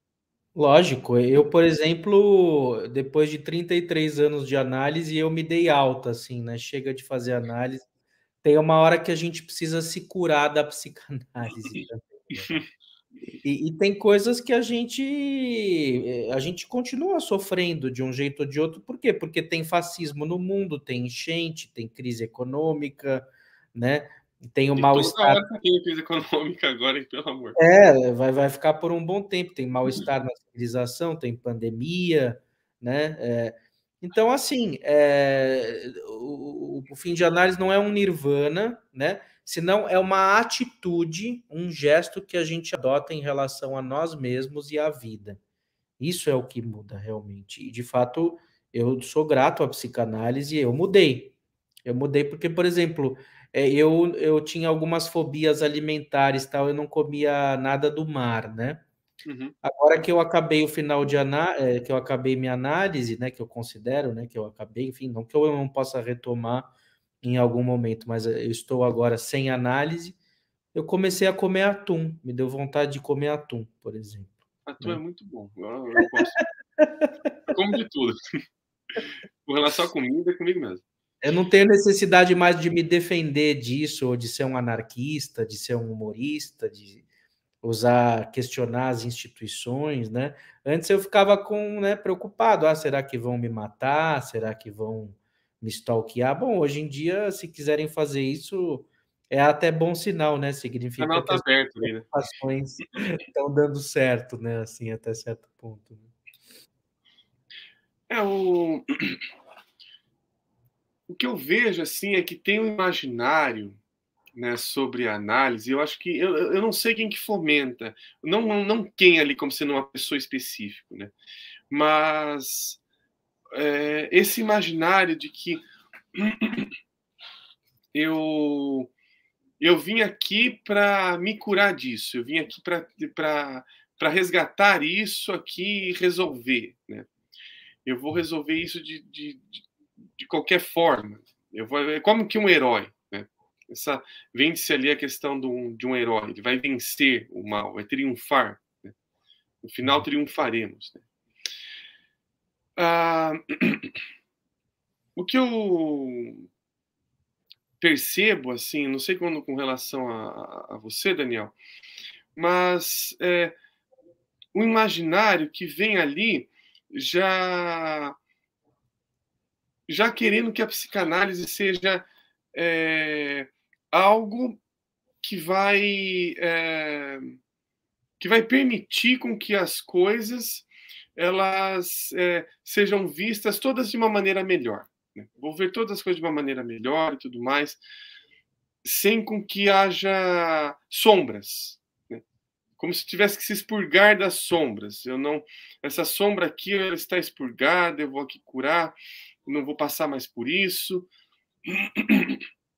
lógico. Eu, por exemplo, depois de 33 anos de análise, eu me dei alta, assim, né? Chega de fazer análise. Tem uma hora que a gente precisa se curar da psicanálise também, né? E tem coisas que a gente continua sofrendo de um jeito ou de outro. Por quê? Porque tem fascismo no mundo, tem enchente, tem crise econômica, né? Tem o E toda mal-estar. hora tem crise econômica agora, hein, pelo amor. Vai ficar por um bom tempo. Tem mal-estar na civilização, tem pandemia, né? Então, assim, o fim de análise não é um nirvana, né? Senão é uma atitude, um gesto que a gente adota em relação a nós mesmos e à vida. Isso é o que muda realmente. E, de fato, eu sou grato à psicanálise, eu mudei. Eu mudei porque, por exemplo, eu tinha algumas fobias alimentares, tal, eu não comia nada do mar, né? Uhum. Agora que eu acabei o final de que eu acabei minha análise, né, que eu considero, né, que eu acabei, enfim, não que eu não possa retomar em algum momento, mas eu estou agora sem análise, eu comecei a comer atum, me deu vontade de comer atum, por exemplo, Atum é né? muito bom. Eu gosto. Eu como de tudo. Com relação à comida, é comigo mesmo. Eu não tenho necessidade mais de me defender disso, ou de ser um anarquista, de ser um humorista, de questionar as instituições, né? Antes eu ficava né, preocupado, será que vão me matar? Será que vão me stalkear? Bom, hoje em dia, se quiserem fazer isso, é até bom sinal, né? O Significa canal que tá as aberto ali, né? ações estão dando certo, né? Assim, até certo ponto. Né? É o. o que eu vejo assim é que tem um imaginário, né, sobre a análise. Eu acho que eu não sei quem que fomenta, não quem ali como sendo uma pessoa específica, né? Mas esse imaginário de que eu vim aqui para me curar disso, eu vim aqui para resgatar isso aqui e resolver, né? Eu vou resolver isso de qualquer forma. É como que um herói, né? Vende-se ali a questão de um herói. Ele vai vencer o mal, vai triunfar. Né? No final, triunfaremos. Né? O que eu percebo, assim, não sei quando com relação a você, Daniel, mas o imaginário que vem ali já querendo que a psicanálise seja algo que vai permitir com que as coisas elas sejam vistas todas de uma maneira melhor. Né? Vou ver todas as coisas de uma maneira melhor e tudo mais, sem com que haja sombras. Né? Como se tivesse que se expurgar das sombras. Essa sombra aqui ela está expurgada, eu vou aqui curar, não vou passar mais por isso.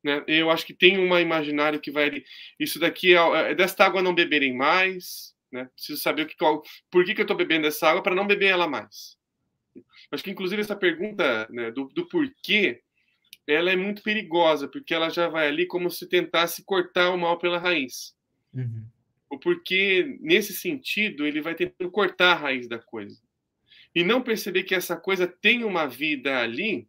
Né? Eu acho que tem um imaginário que vai. Isso daqui desta água não beberem mais. Né? Preciso saber por que eu estou bebendo essa água para não beber ela mais. Acho que, inclusive, essa pergunta, né, do porquê, ela é muito perigosa, porque ela já vai ali como se tentasse cortar o mal pela raiz. Uhum. O porquê, nesse sentido, ele vai tentando cortar a raiz da coisa. E não perceber que essa coisa tem uma vida ali,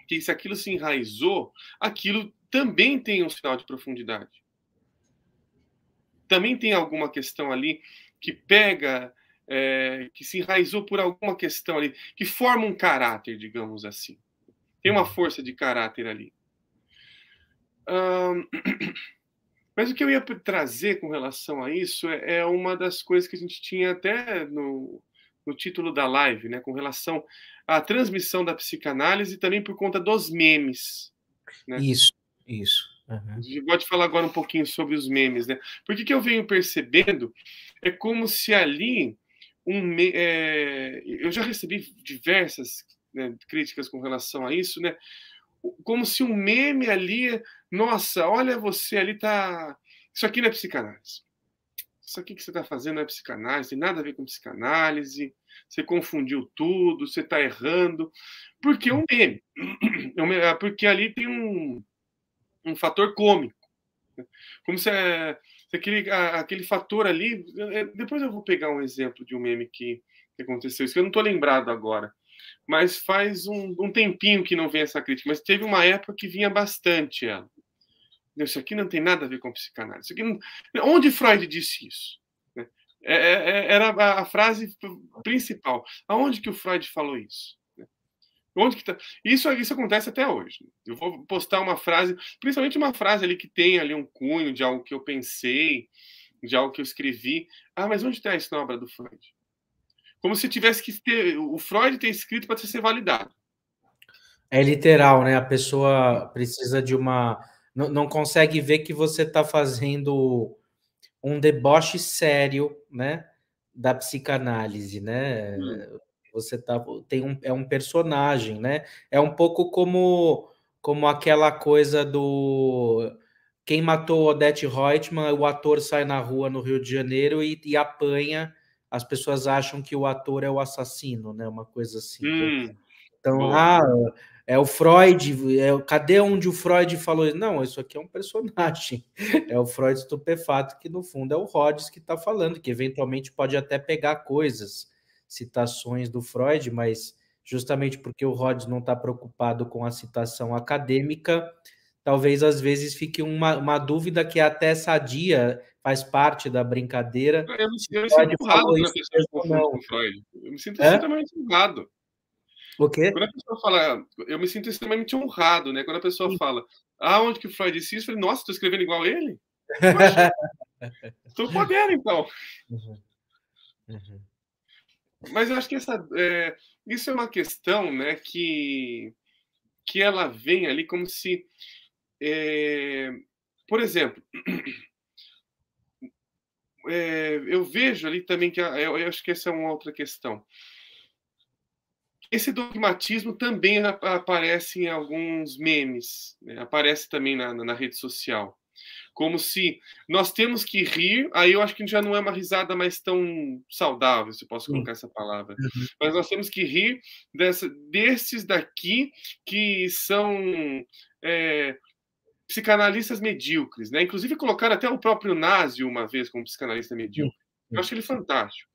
que se aquilo se enraizou, aquilo também tem um sinal de profundidade. Também tem alguma questão ali que pega, que se enraizou por alguma questão ali, que forma um caráter, digamos assim. Tem uma força de caráter ali. Mas o que eu ia trazer com relação a isso é uma das coisas que a gente tinha até no título da live, né, com relação à transmissão da psicanálise, também por conta dos memes. Né? Isso. Uhum. A gente pode falar agora um pouquinho sobre os memes, né? Porque que eu venho percebendo é como se ali eu já recebi diversas, né, críticas com relação a isso, né? Como se um meme ali, nossa, olha você ali tá, isso aqui não é psicanálise. Isso aqui que você está fazendo não é psicanálise, tem nada a ver com psicanálise. Você confundiu tudo, você está errando, porque é um meme, porque ali tem um fator cômico. Como se aquele fator ali. Depois eu vou pegar um exemplo de um meme que aconteceu, isso que eu não estou lembrado agora. Mas faz um tempinho que não vem essa crítica, mas teve uma época que vinha bastante ela. Isso aqui não tem nada a ver com psicanálise. Onde Freud disse isso? Era a frase principal. Aonde que o Freud falou isso? Onde que tá? Isso acontece até hoje. Eu vou postar uma frase, principalmente uma frase ali que tem ali um cunho de algo que eu pensei, de algo que eu escrevi. Ah, mas onde está isso na obra do Freud? Como se tivesse que ter o Freud ter escrito para ser validado. É literal, né? A pessoa precisa de uma. Não consegue ver que você está fazendo um deboche sério, né? Da psicanálise, né? Você é um personagem, né? É um pouco como aquela coisa do quem matou Odete Roitman, o ator sai na rua no Rio de Janeiro e apanha, as pessoas acham que o ator é o assassino, né? Uma coisa assim. Então, é o Freud, cadê onde o Freud falou? Não, isso aqui é um personagem, é o Freud estupefato, que no fundo é o Rhodes que está falando, que eventualmente pode até pegar coisas, citações do Freud, mas justamente porque o Rhodes não está preocupado com a citação acadêmica, talvez às vezes fique uma dúvida que é até sadia, faz parte da brincadeira. Eu me sinto honrado quando a pessoa confunde com Freud. Eu me sinto extremamente honrado. O quê? Quando a pessoa fala, eu me sinto extremamente honrado, né? Quando a pessoa fala, onde que o Freud disse isso? Eu falei, nossa, estou escrevendo igual ele? Estou podendo, então. Mas eu acho que isso é uma questão, né, que que ela vem ali como se, por exemplo, eu vejo ali também que eu acho que essa é uma outra questão. Esse dogmatismo também aparece em alguns memes, né? Aparece também na rede social. Como se nós temos que rir, aí eu acho que já não é uma risada mais tão saudável, se eu posso Sim. colocar essa palavra. Uhum. Mas nós temos que rir desses daqui que são psicanalistas medíocres, né? Inclusive colocaram até o próprio Nazi uma vez como psicanalista Sim, medíocre. Eu sim. acho ele fantástico.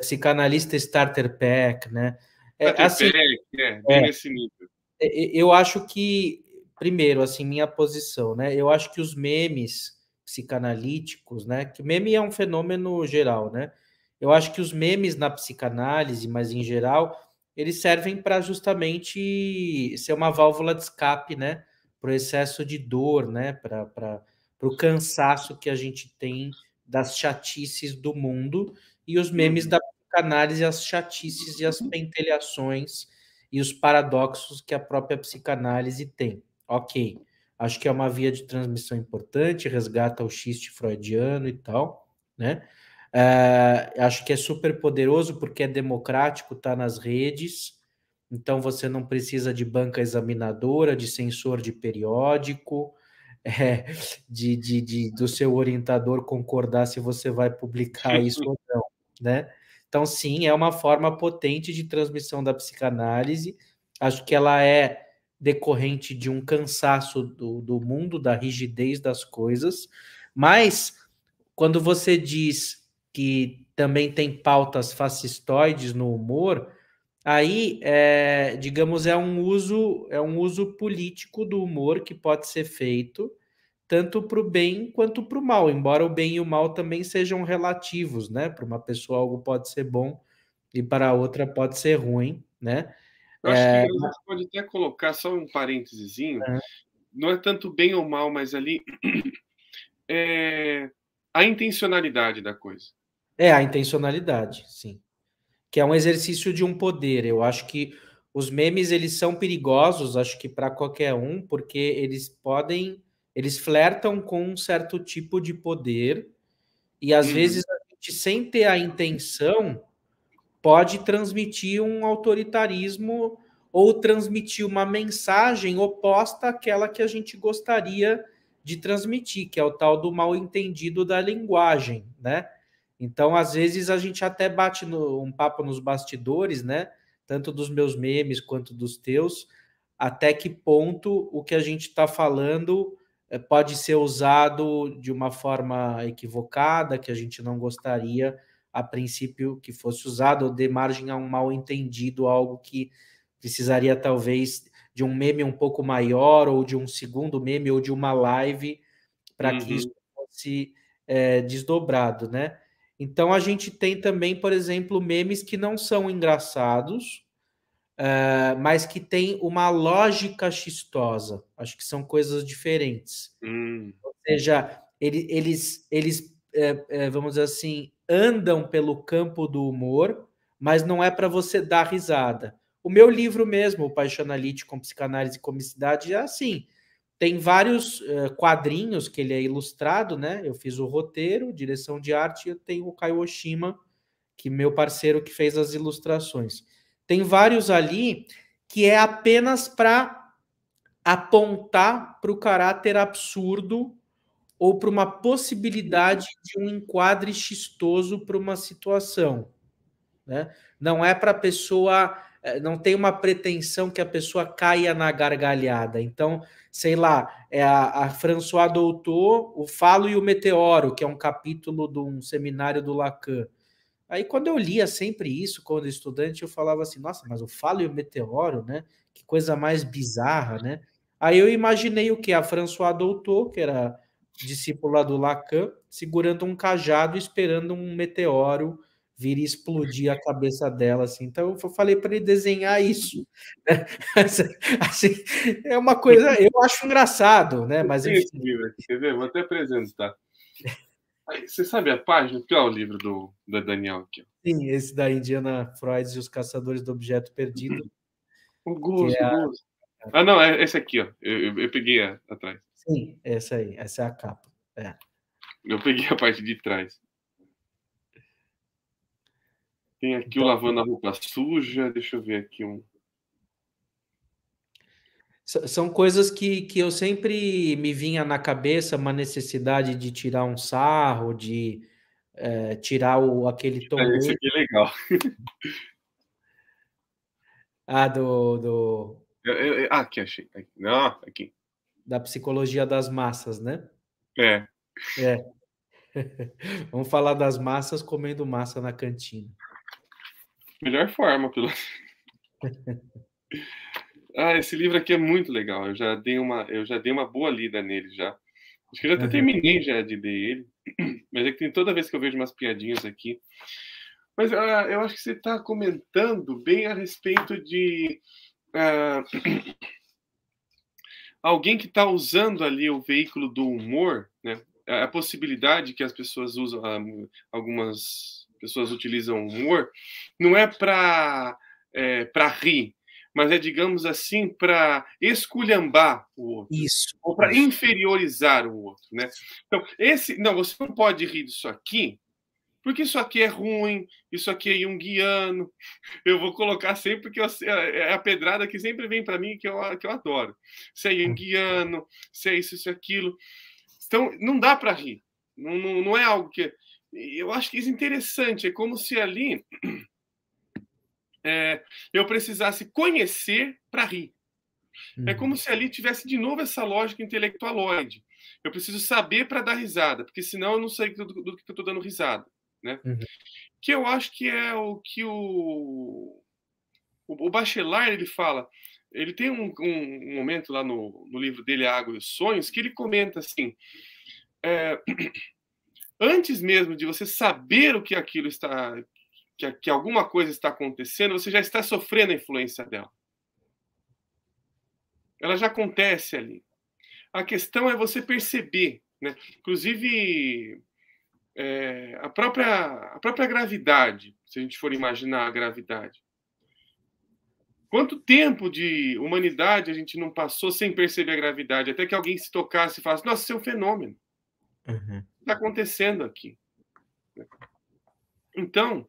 Psicanalista starter pack, né? Peter Assim, Peck, bem nesse nível. eu acho que, primeiro, assim, minha posição, né? Eu acho que os memes psicanalíticos, né? Que meme é um fenômeno geral, né? Eu acho que os memes na psicanálise, mas em geral, eles servem para justamente ser uma válvula de escape, né? Para o excesso de dor, né? Para o cansaço que a gente tem das chatices do mundo e os memes Uhum. da psicanálise, as chatices e as pentelhações e os paradoxos que a própria psicanálise tem. Ok, acho que é uma via de transmissão importante, resgata o xiste freudiano e tal, né? Acho que é super poderoso porque é democrático, está nas redes, então você não precisa de banca examinadora, de censor de periódico, é, do seu orientador concordar se você vai publicar isso ou não, né? Então, sim, é uma forma potente de transmissão da psicanálise. Acho que ela é decorrente de um cansaço do mundo, da rigidez das coisas, mas quando você diz que também tem pautas fascistoides no humor, aí, digamos, é um uso político do humor que pode ser feito tanto para o bem quanto para o mal, embora o bem e o mal também sejam relativos, né? Para uma pessoa algo pode ser bom e para a outra pode ser ruim, né? Eu acho que a gente pode até colocar só um parêntesezinho, não é tanto bem ou mal, mas ali é a intencionalidade da coisa. É a intencionalidade, sim. Que é um exercício de um poder. Eu acho que os memes eles são perigosos, acho que para qualquer um, porque eles flertam com um certo tipo de poder e às Uhum, vezes a gente sem ter a intenção pode transmitir um autoritarismo ou transmitir uma mensagem oposta àquela que a gente gostaria de transmitir, que é o tal do mal-entendido da linguagem, né? Então, às vezes, a gente até bate um papo nos bastidores, né? Tanto dos meus memes quanto dos teus, até que ponto o que a gente está falando pode ser usado de uma forma equivocada, que a gente não gostaria a princípio que fosse usado, ou dê margem a um mal-entendido, algo que precisaria talvez de um meme um pouco maior, ou de um segundo meme, ou de uma live, para que isso uhum, fosse desdobrado, né? Então a gente tem também, por exemplo, memes que não são engraçados, mas que têm uma lógica xistosa. Acho que são coisas diferentes. hum. Ou seja, eles vamos dizer assim, andam pelo campo do humor, mas não é para você dar risada. O meu livro mesmo, O Paixão Analítico com Psicanálise e Comicidade, é assim. Tem vários quadrinhos que ele é ilustrado, né? Eu fiz o roteiro, direção de arte, e eu tenho o Caio Oshima, que meu parceiro que fez as ilustrações. Tem vários ali que é apenas para apontar para o caráter absurdo ou para uma possibilidade de um enquadre xistoso para uma situação, né? Não é para a pessoa, não tem uma pretensão que a pessoa caia na gargalhada. Então, sei lá, é a François Doutor, o Falo e o Meteoro, que é um capítulo de um seminário do Lacan. Aí, quando eu lia sempre isso, quando estudante, eu falava assim, nossa, mas o Falo e o Meteoro, né? Que coisa mais bizarra, né? Aí eu imaginei o que? A François Doutor, que era discípula do Lacan, segurando um cajado, esperando um meteoro vir e explodir a cabeça dela, assim. Então, eu falei para ele desenhar isso. Né? Assim, é uma coisa, eu acho engraçado, né? Eu Mas, tenho esse enfim. livro aqui, quer ver? Vou até apresentar. Aí, você sabe a página? Que é o livro do Daniel aqui. Sim, esse da Indiana Freud e os Caçadores do Objeto Perdido, O que Gus, é o Gus. Ah, não, é esse aqui, ó. Eu peguei atrás. Sim, essa aí, essa é a capa. É. Eu peguei a parte de trás. Tem aqui o Então, lavando a roupa suja. Deixa eu ver aqui um. são coisas que eu sempre me vinha na cabeça, uma necessidade de tirar um sarro, de tirar aquele tom Esse lento aqui é legal. do, Aqui, achei. Aqui. Não, aqui. da psicologia das massas, né? É. É. Vamos falar das massas comendo massa na cantina. Melhor forma, pelo. Ah, esse livro aqui é muito legal. Eu já dei uma boa lida nele já. Acho que eu já até Uhum. terminei já de ler ele. Mas é que tem toda vez que eu vejo umas piadinhas aqui. Mas eu acho que você está comentando bem a respeito de ah, alguém que está usando ali o veículo do humor, né? A possibilidade que as pessoas usam, algumas pessoas utilizam o humor, não é para rir, mas é, digamos assim, para esculhambar o outro, Isso, ou para isso. inferiorizar o outro, né? Então, não, você não pode rir disso aqui, porque isso aqui é ruim, isso aqui é junguiano. Eu vou colocar sempre porque é a pedrada que sempre vem para mim que eu adoro. Se é junguiano, se é isso, aquilo. Então, não dá para rir. Não é algo que. Eu acho que isso é interessante. É como se ali eu precisasse conhecer para rir. É como Uhum. se ali tivesse de novo essa lógica intelectualoide. Eu preciso saber para dar risada, porque senão eu não sei do que eu estou dando risada. Né? Uhum. Que eu acho que é o que o Bachelard, ele fala, ele tem um momento lá no livro dele, A Água e os Sonhos, que ele comenta assim, é, antes mesmo de você saber o que aquilo está, que alguma coisa está acontecendo, você já está sofrendo a influência dela. Ela já acontece ali. A questão é você perceber, né? Inclusive, a própria gravidade, se a gente for imaginar a gravidade. Quanto tempo de humanidade a gente não passou sem perceber a gravidade, até que alguém se tocasse e falasse: Nossa, isso é um fenômeno. Uhum. Está acontecendo aqui. Então,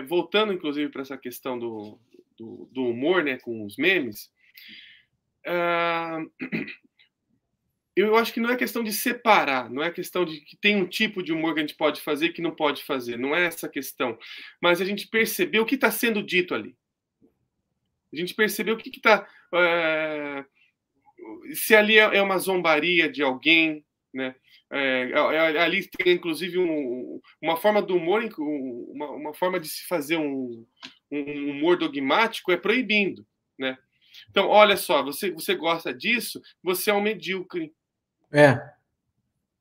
voltando inclusive para essa questão do humor, né, com os memes, ah, eu acho que não é questão de separar, não é questão de que tem um tipo de humor que a gente pode fazer e que não pode fazer, não é essa questão, mas a gente perceber o que está sendo dito ali. A gente perceber o que está. Se ali é uma zombaria de alguém, né? Ali tem inclusive uma forma do humor, uma forma de se fazer um humor dogmático é proibindo, né? Então, olha só, você gosta disso, você é um medíocre. É,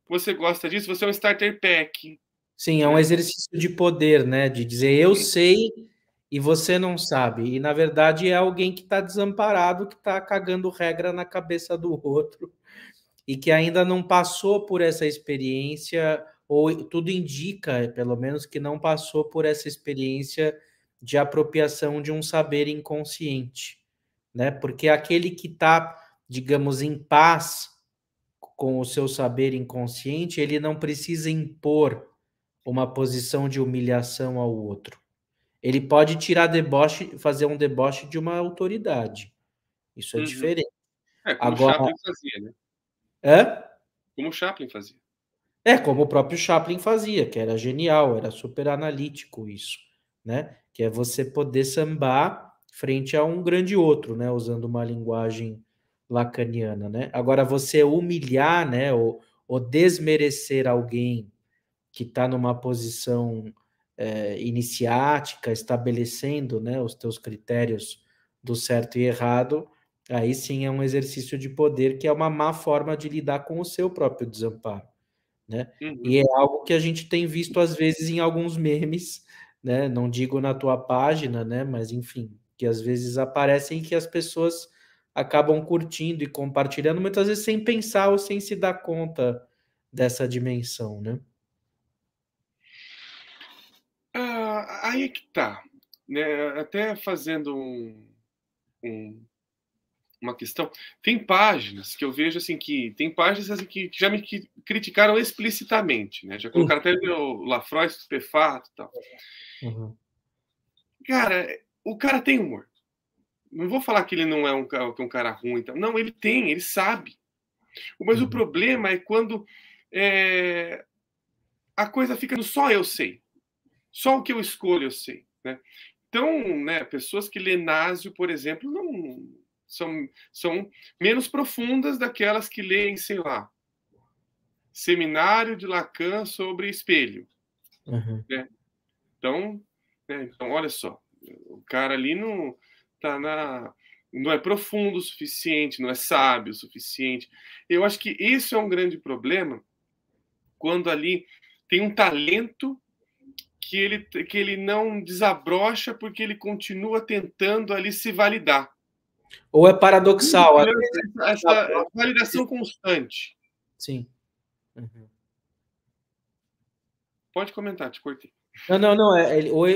Você gosta disso, você é um starter pack, sim, é um né? exercício de poder, né? De dizer eu sei e você não sabe. E na verdade é alguém que está desamparado, que está cagando regra na cabeça do outro e que ainda não passou por essa experiência, ou tudo indica, pelo menos, que não passou por essa experiência de apropriação de um saber inconsciente, né? Porque aquele que está, digamos, em paz com o seu saber inconsciente, ele não precisa impor uma posição de humilhação ao outro. Ele pode tirar deboche, fazer um deboche de uma autoridade. Isso é Uhum. diferente. Como o Agora, Chaplin fazia, né? é? Como o Chaplin fazia. É, como o próprio Chaplin fazia, que era genial, era super analítico isso, né? Que é você poder sambar frente a um grande outro, né? Usando uma linguagem lacaniana, né? Agora, você humilhar, né? Ou desmerecer alguém que está numa posição iniciática, estabelecendo, né? Os teus critérios do certo e errado, aí sim é um exercício de poder que é uma má forma de lidar com o seu próprio desamparo, né? E Uhum. é algo que a gente tem visto às vezes em alguns memes, né? Não digo na tua página, né? Mas enfim, que às vezes aparecem que as pessoas acabam curtindo e compartilhando, muitas vezes sem pensar ou sem se dar conta dessa dimensão, né? Aí é que tá, né? Até fazendo um uma questão. Tem páginas que eu vejo assim que tem páginas assim, que já me criticaram explicitamente, né? Já colocaram até o Lafroy estupefato e tal. Uhum. Cara, o cara tem humor. Não vou falar que ele não é um cara ruim, então. Não, ele tem, ele sabe. Mas o problema é quando a coisa fica no só eu sei. Só o que eu escolho eu sei, né? Então, né, pessoas que lêem Násio, por exemplo, não são menos profundas daquelas que leem, sei lá, Seminário de Lacan sobre espelho, né? Então, então, olha só, o cara ali não é profundo o suficiente, não é sábio o suficiente. Eu acho que isso é um grande problema quando ali tem um talento que ele não desabrocha porque ele continua tentando ali se validar. Ou é paradoxal, às essa validação constante. Sim. Uhum. Pode comentar, te cortei. Não,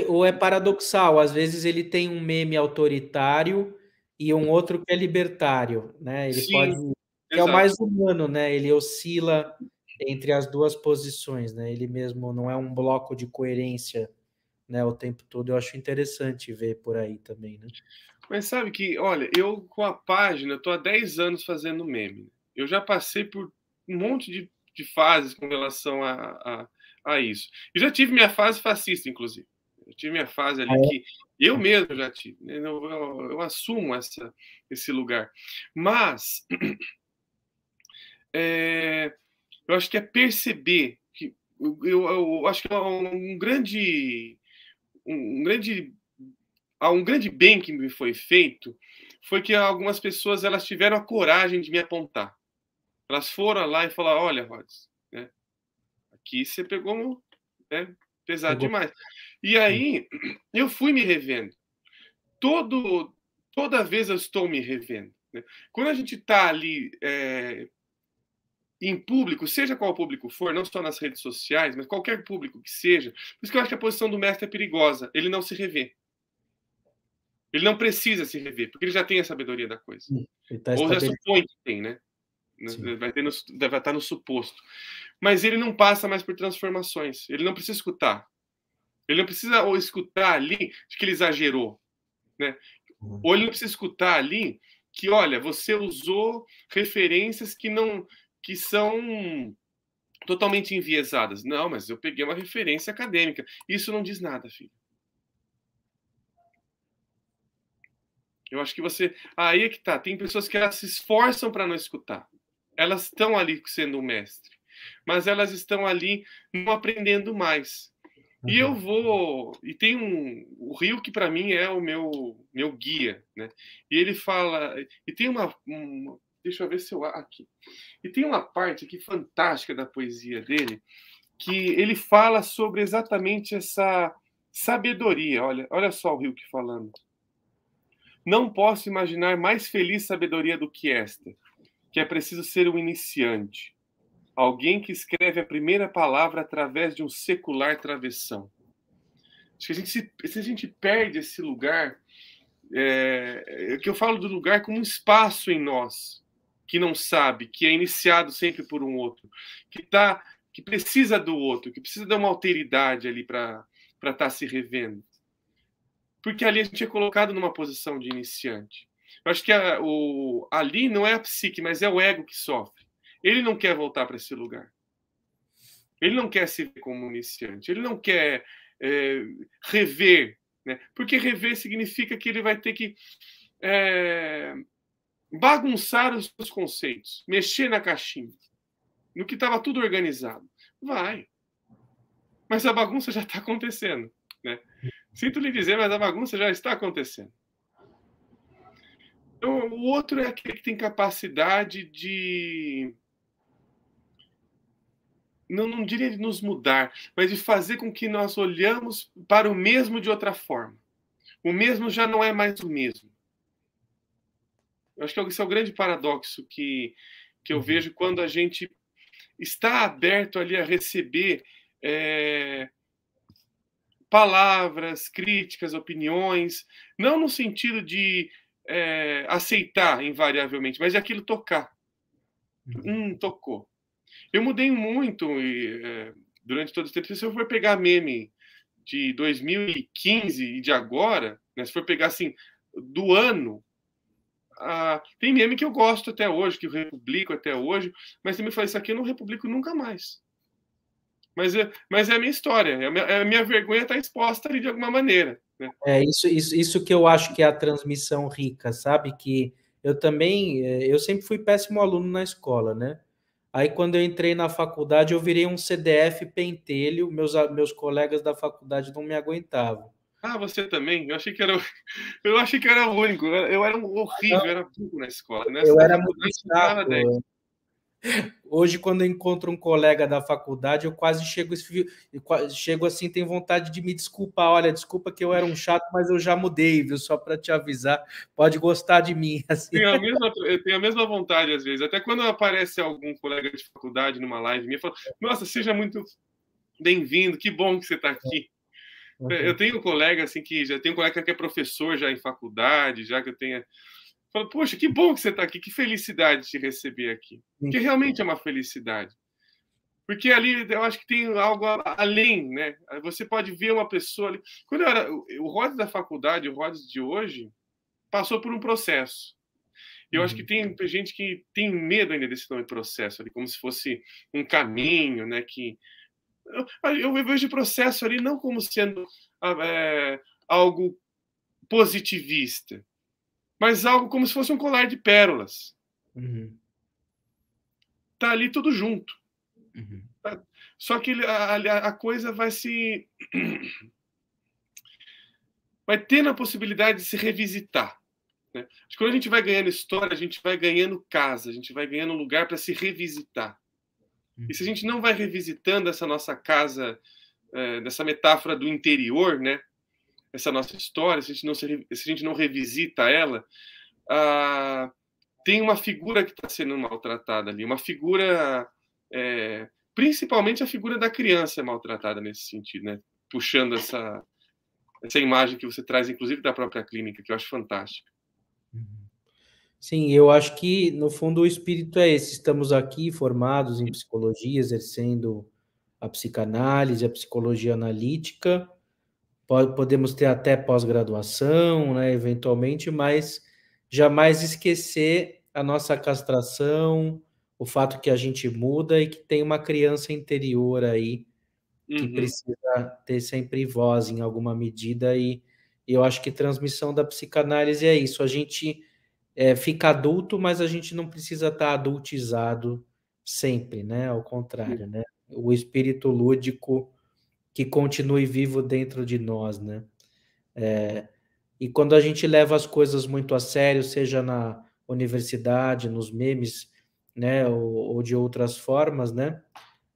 ou é paradoxal, às vezes ele tem um meme autoritário e um outro que é libertário, né? Ele pode, Sim, que é o mais exato. humano, né? Ele oscila entre as duas posições, né? Ele mesmo não é um bloco de coerência, né, o tempo todo. Eu acho interessante ver por aí também, né? Mas sabe que, olha, eu com a página, estou há 10 anos fazendo meme. Eu já passei por um monte de fases com relação a isso. E já tive minha fase fascista, inclusive. Eu tive minha fase ali que eu mesmo já tive. Né? Eu assumo esse lugar. Mas eu acho que é perceber que eu acho que é um grande bem que me foi feito foi que algumas pessoas elas tiveram a coragem de me apontar. Elas foram lá e falaram: olha, Rods, né, aqui você pegou, né, pesado demais. E aí eu fui me revendo. Toda vez eu estou me revendo. Né? Quando a gente está ali em público, seja qual público for, não só nas redes sociais, mas qualquer público que seja, por isso que eu acho que a posição do mestre é perigosa. Ele não se revê. Ele não precisa se rever, porque ele já tem a sabedoria da coisa. Tá Ou já supõe que tem, né? Vai estar no suposto. Mas ele não passa mais por transformações. Ele não precisa escutar. Ele não precisa ou escutar ali de que ele exagerou, né? Ou ele não precisa escutar ali que, olha, você usou referências que são totalmente enviesadas. Não, mas eu peguei uma referência acadêmica. Isso não diz nada, filho. Eu acho que você. Aí é que tá. Tem pessoas que elas se esforçam para não escutar. Elas estão ali sendo um mestre. Mas elas estão ali não aprendendo mais. E eu vou. E tem o Rio que para mim é o meu guia, né? E ele fala. E tem deixa eu ver se eu. Aqui. E tem uma parte aqui fantástica da poesia dele, que ele fala sobre exatamente essa sabedoria. Olha só o Rio que falando. Não posso imaginar mais feliz sabedoria do que esta, que é preciso ser um iniciante, alguém que escreve a primeira palavra através de um secular travessão. Acho que se a gente perde esse lugar, que eu falo do lugar como um espaço em nós, que não sabe, que é iniciado sempre por um outro, que precisa do outro, que precisa de uma alteridade ali para estar se revendo. Porque ali a gente é colocado numa posição de iniciante. Eu acho que ali não é a psique, mas é o ego que sofre. Ele não quer voltar para esse lugar. Ele não quer se ver como iniciante. Ele não quer rever. Né? Porque rever significa que ele vai ter que bagunçar os seus conceitos, mexer na caixinha, no que estava tudo organizado. Vai. Mas a bagunça já está acontecendo. Né? Sinto lhe dizer, mas a bagunça já está acontecendo. Então, o outro é aquele que tem capacidade de. Não diria de nos mudar, mas de fazer com que nós olhamos para o mesmo de outra forma. O mesmo já não é mais o mesmo. Eu acho que esse é o grande paradoxo que eu vejo quando a gente está aberto ali a receber palavras, críticas, opiniões, não no sentido de aceitar invariavelmente, mas é aquilo tocar. Tocou. Eu mudei muito durante todo esse tempo. Se eu for pegar meme de 2015 e de agora, né, se for pegar assim, do ano, tem meme que eu gosto até hoje, que eu republico até hoje, mas você me fala, isso aqui eu não republico nunca mais. Mas é a minha história, a minha vergonha está exposta ali de alguma maneira. Né? Isso que eu acho que é a transmissão rica, sabe? Que eu também, eu sempre fui péssimo aluno na escola, né? Aí quando eu entrei na faculdade, eu virei um CDF pentelho, meus colegas da faculdade não me aguentavam. Ah, você também? Eu achei que era o único. Eu era horrível, eu era burro na escola. Nessa Eu da era muito faculdade, eu tirava 10. chato. Hoje, quando eu encontro um colega da faculdade, eu quase chego assim, tenho vontade de me desculpar. Olha, desculpa que eu era um chato, mas eu já mudei, viu? Só para te avisar, pode gostar de mim. Assim. Eu tenho a mesma vontade, às vezes. Até quando aparece algum colega de faculdade numa live minha, eu falo, nossa, seja muito bem-vindo, que bom que você está aqui. Eu tenho um colega assim que já tem um colega que é professor já em faculdade, já que eu tenho. Falo, poxa, que bom que você está aqui, que felicidade te receber aqui. Porque realmente é uma felicidade. Porque ali eu acho que tem algo além, né? Você pode ver uma pessoa ali. Quando eu era o Rhodes da faculdade, o Rhodes de hoje, passou por um processo. E eu acho que tem gente que tem medo ainda desse nome processo ali, como se fosse um caminho, né? Que eu vejo o processo ali não como sendo algo positivista, mas algo como se fosse um colar de pérolas. Tá ali tudo junto. Tá? Só que a coisa vai se vai tendo a possibilidade de se revisitar. Né? Quando a gente vai ganhando história, a gente vai ganhando casa, a gente vai ganhando lugar para se revisitar. E se a gente não vai revisitando essa nossa casa, dessa metáfora do interior, né? Essa nossa história, se a gente não revisita ela, tem uma figura que está sendo maltratada ali, uma figura, principalmente a figura da criança é maltratada nesse sentido, né? Puxando essa imagem que você traz, inclusive da própria clínica, que eu acho fantástica. Sim, eu acho que, no fundo, o espírito é esse. Estamos aqui formados em psicologia, exercendo a psicanálise, a psicologia analítica. Podemos ter até pós-graduação, né, eventualmente, mas jamais esquecer a nossa castração, o fato que a gente muda e que tem uma criança interior aí que precisa ter sempre voz em alguma medida, e eu acho que transmissão da psicanálise é isso. A gente fica adulto, mas a gente não precisa estar adultizado sempre, né? Ao contrário, né? O espírito lúdico que continue vivo dentro de nós, né? E quando a gente leva as coisas muito a sério, seja na universidade, nos memes, né, ou de outras formas, né,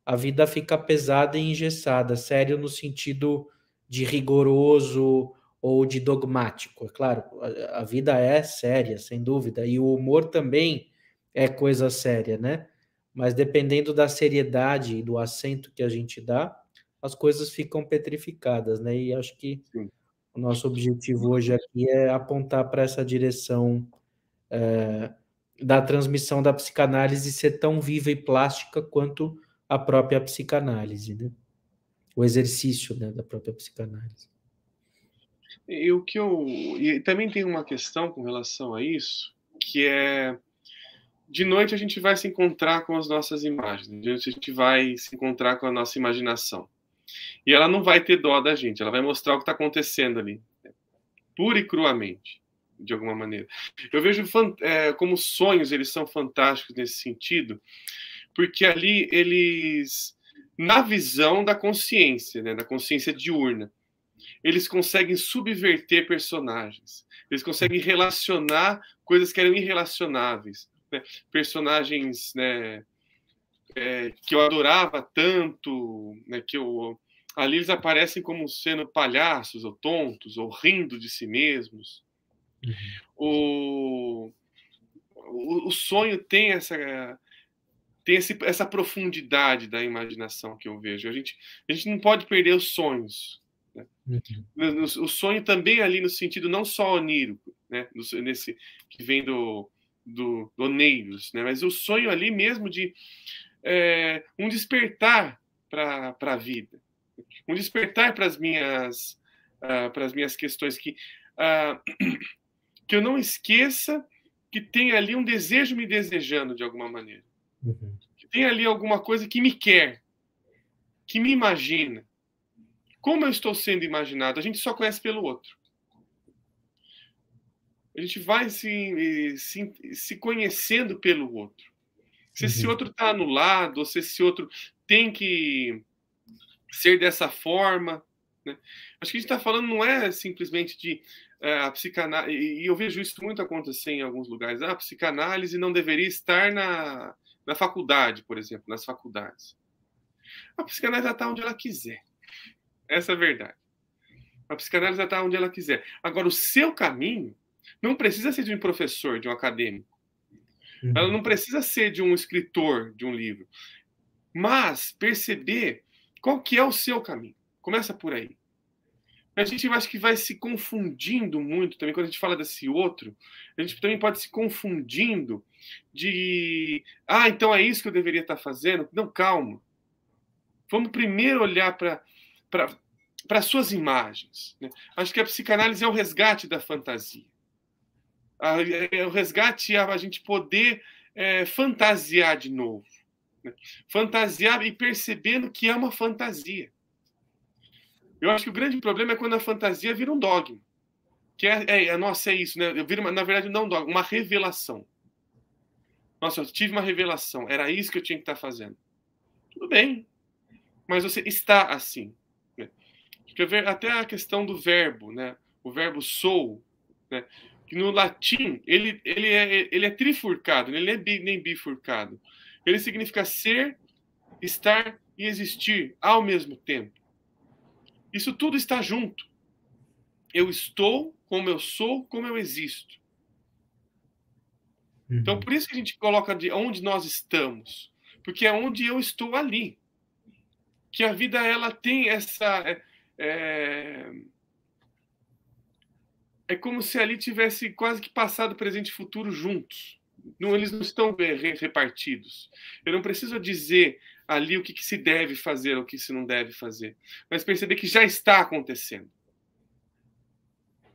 a vida fica pesada e engessada, sério no sentido de rigoroso ou de dogmático. É claro, a vida é séria, sem dúvida, e o humor também é coisa séria, né? Mas dependendo da seriedade e do acento que a gente dá, as coisas ficam petrificadas, né? E acho que Sim. o nosso objetivo hoje aqui é apontar para essa direção da transmissão da psicanálise ser tão viva e plástica quanto a própria psicanálise, né? O exercício, né, da própria psicanálise. E também tem uma questão com relação a isso, que é de noite a gente vai se encontrar com as nossas imagens, de noite a gente vai se encontrar com a nossa imaginação. E ela não vai ter dó da gente, ela vai mostrar o que está acontecendo ali, pura e cruamente, de alguma maneira. Eu vejo como sonhos, eles são fantásticos nesse sentido, porque ali eles, na visão da consciência, né, da consciência diurna, eles conseguem subverter personagens, eles conseguem relacionar coisas que eram irrelacionáveis. Né? Personagens, né, que eu adorava tanto, né, ali eles aparecem como sendo palhaços ou tontos ou rindo de si mesmos. O sonho tem essa profundidade da imaginação que eu vejo. A gente não pode perder os sonhos. Uhum. O sonho também ali no sentido não só onírico, né? Nesse que vem do oneiros, né? Mas o sonho ali mesmo de um despertar para a vida, um despertar para as minhas questões, que eu não esqueça que tem ali um desejo me desejando de alguma maneira, Uhum. que tem ali alguma coisa que me quer, que me imagina. Como eu estou sendo imaginado? A gente só conhece pelo outro. A gente vai se conhecendo pelo outro. Se esse Uhum. outro está anulado, ou se esse outro tem que ser dessa forma, né? Acho que a gente está falando não é simplesmente de a psicanálise, e eu vejo isso muito acontecer em alguns lugares. A psicanálise não deveria estar na faculdade, por exemplo, nas faculdades. A psicanálise está onde ela quiser. Essa é a verdade. A psicanálise está onde ela quiser. Agora, o seu caminho não precisa ser de um professor, de um acadêmico. Ela não precisa ser de um escritor de um livro. Mas perceber qual que é o seu caminho. Começa por aí. A gente acho que vai se confundindo muito também, quando a gente fala desse outro, a gente também pode se confundindo de então é isso que eu deveria estar fazendo. Não, calma. Vamos primeiro olhar para as suas imagens. Né? Acho que a psicanálise é o resgate da fantasia. É o resgate a gente poder fantasiar de novo. Né? Fantasiar e percebendo que é uma fantasia. Eu acho que o grande problema é quando a fantasia vira um dogma. Que nossa, é isso, né? Na verdade, não um dogma, uma revelação. Nossa, eu tive uma revelação. Era isso que eu tinha que estar fazendo. Tudo bem. Mas você está assim. Né? Até a questão do verbo, né? O verbo sou, né? Que no latim, ele é trifurcado, ele não é nem bifurcado. Ele significa ser, estar e existir ao mesmo tempo. Isso tudo está junto. Eu estou, como eu sou, como eu existo. Então, por isso que a gente coloca de onde nós estamos. Porque é onde eu estou ali. Que a vida, ela tem essa... É como se ali tivesse quase que passado, presente e futuro juntos. Não, eles não estão repartidos. Eu não preciso dizer ali o que se deve fazer, o que se não deve fazer. Mas perceber que já está acontecendo.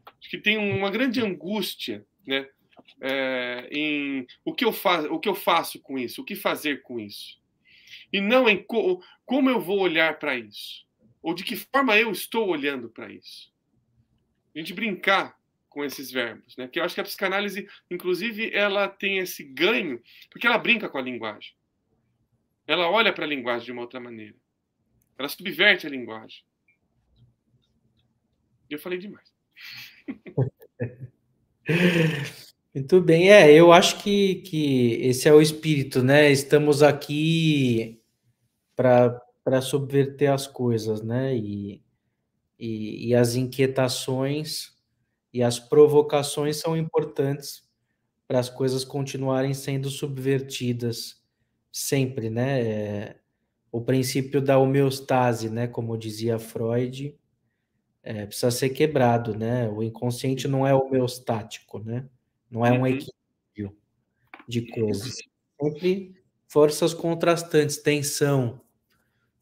Acho que tem uma grande angústia, né? Em o que eu faço com isso, o que fazer com isso. E não em como eu vou olhar para isso. Ou de que forma eu estou olhando para isso. A gente brincar com esses verbos, né? Que eu acho que a psicanálise, inclusive, ela tem esse ganho, porque ela brinca com a linguagem. Ela olha para a linguagem de uma outra maneira. Ela subverte a linguagem. Eu falei demais. Muito bem, eu acho que esse é o espírito, né? Estamos aqui para subverter as coisas, né? E as inquietações e as provocações são importantes para as coisas continuarem sendo subvertidas sempre, né? O princípio da homeostase, né? Como dizia Freud, precisa ser quebrado, né? O inconsciente não é homeostático, né? Não é um equilíbrio de coisas. Sempre forças contrastantes, tensão.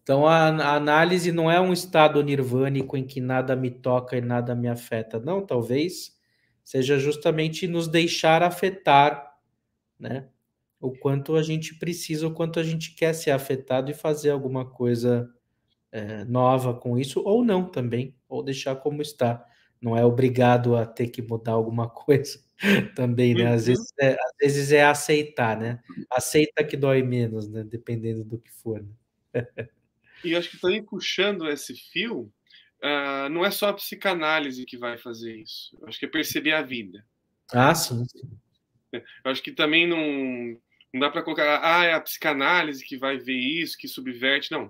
Então, a análise não é um estado nirvânico em que nada me toca e nada me afeta. Não, talvez seja justamente nos deixar afetar, né? O quanto a gente precisa, o quanto a gente quer ser afetado e fazer alguma coisa nova com isso, ou não também, ou deixar como está. Não é obrigado a ter que mudar alguma coisa também, né? Às vezes é aceitar, né? Aceita que dói menos, né? Dependendo do que for. Né? E acho que também puxando esse fio, não é só a psicanálise que vai fazer isso. Eu acho que é perceber a vida. Ah, sim. Eu acho que também não dá para colocar, é a psicanálise que vai ver isso, que subverte. Não.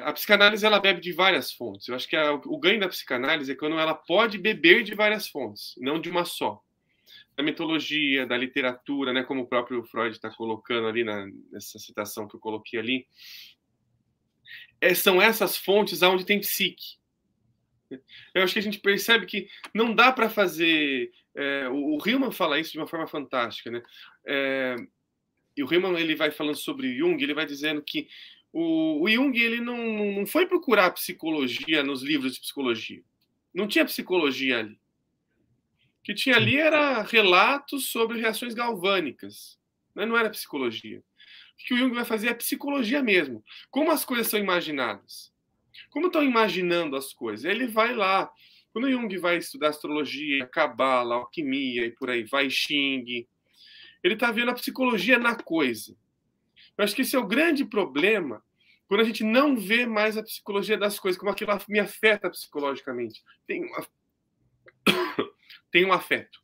A psicanálise, ela bebe de várias fontes. Eu acho que o ganho da psicanálise é quando ela pode beber de várias fontes, não de uma só. Da mitologia, da literatura, né, como o próprio Freud está colocando ali nessa citação que eu coloquei ali. São essas fontes onde tem psique. Eu acho que a gente percebe que não dá para fazer. O Hillman fala isso de uma forma fantástica, né? E o Hillman ele vai falando sobre Jung, ele vai dizendo que o Jung ele não foi procurar psicologia nos livros de psicologia. Não tinha psicologia ali. O que tinha ali era relatos sobre reações galvânicas. Né? Não era psicologia. O que o Jung vai fazer é psicologia mesmo. Como as coisas são imaginadas. Como estão imaginando as coisas. Ele vai lá. Quando o Jung vai estudar astrologia, cabala, alquimia e por aí vai, Xing, ele está vendo a psicologia na coisa. Eu acho que esse é o grande problema quando a gente não vê mais a psicologia das coisas, como aquilo me afeta psicologicamente. Tem um afeto.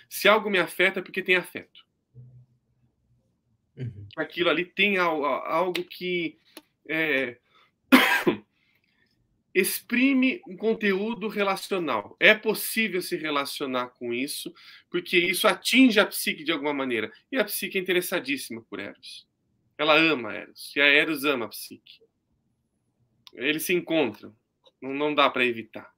Se algo me afeta, é porque tem afeto. Uhum. Aquilo ali tem algo que exprime um conteúdo relacional. É possível se relacionar com isso, porque isso atinge a psique de alguma maneira. E a psique é interessadíssima por Eros. Ela ama Eros. E a Eros ama a psique. Eles se encontram. Não dá para evitar.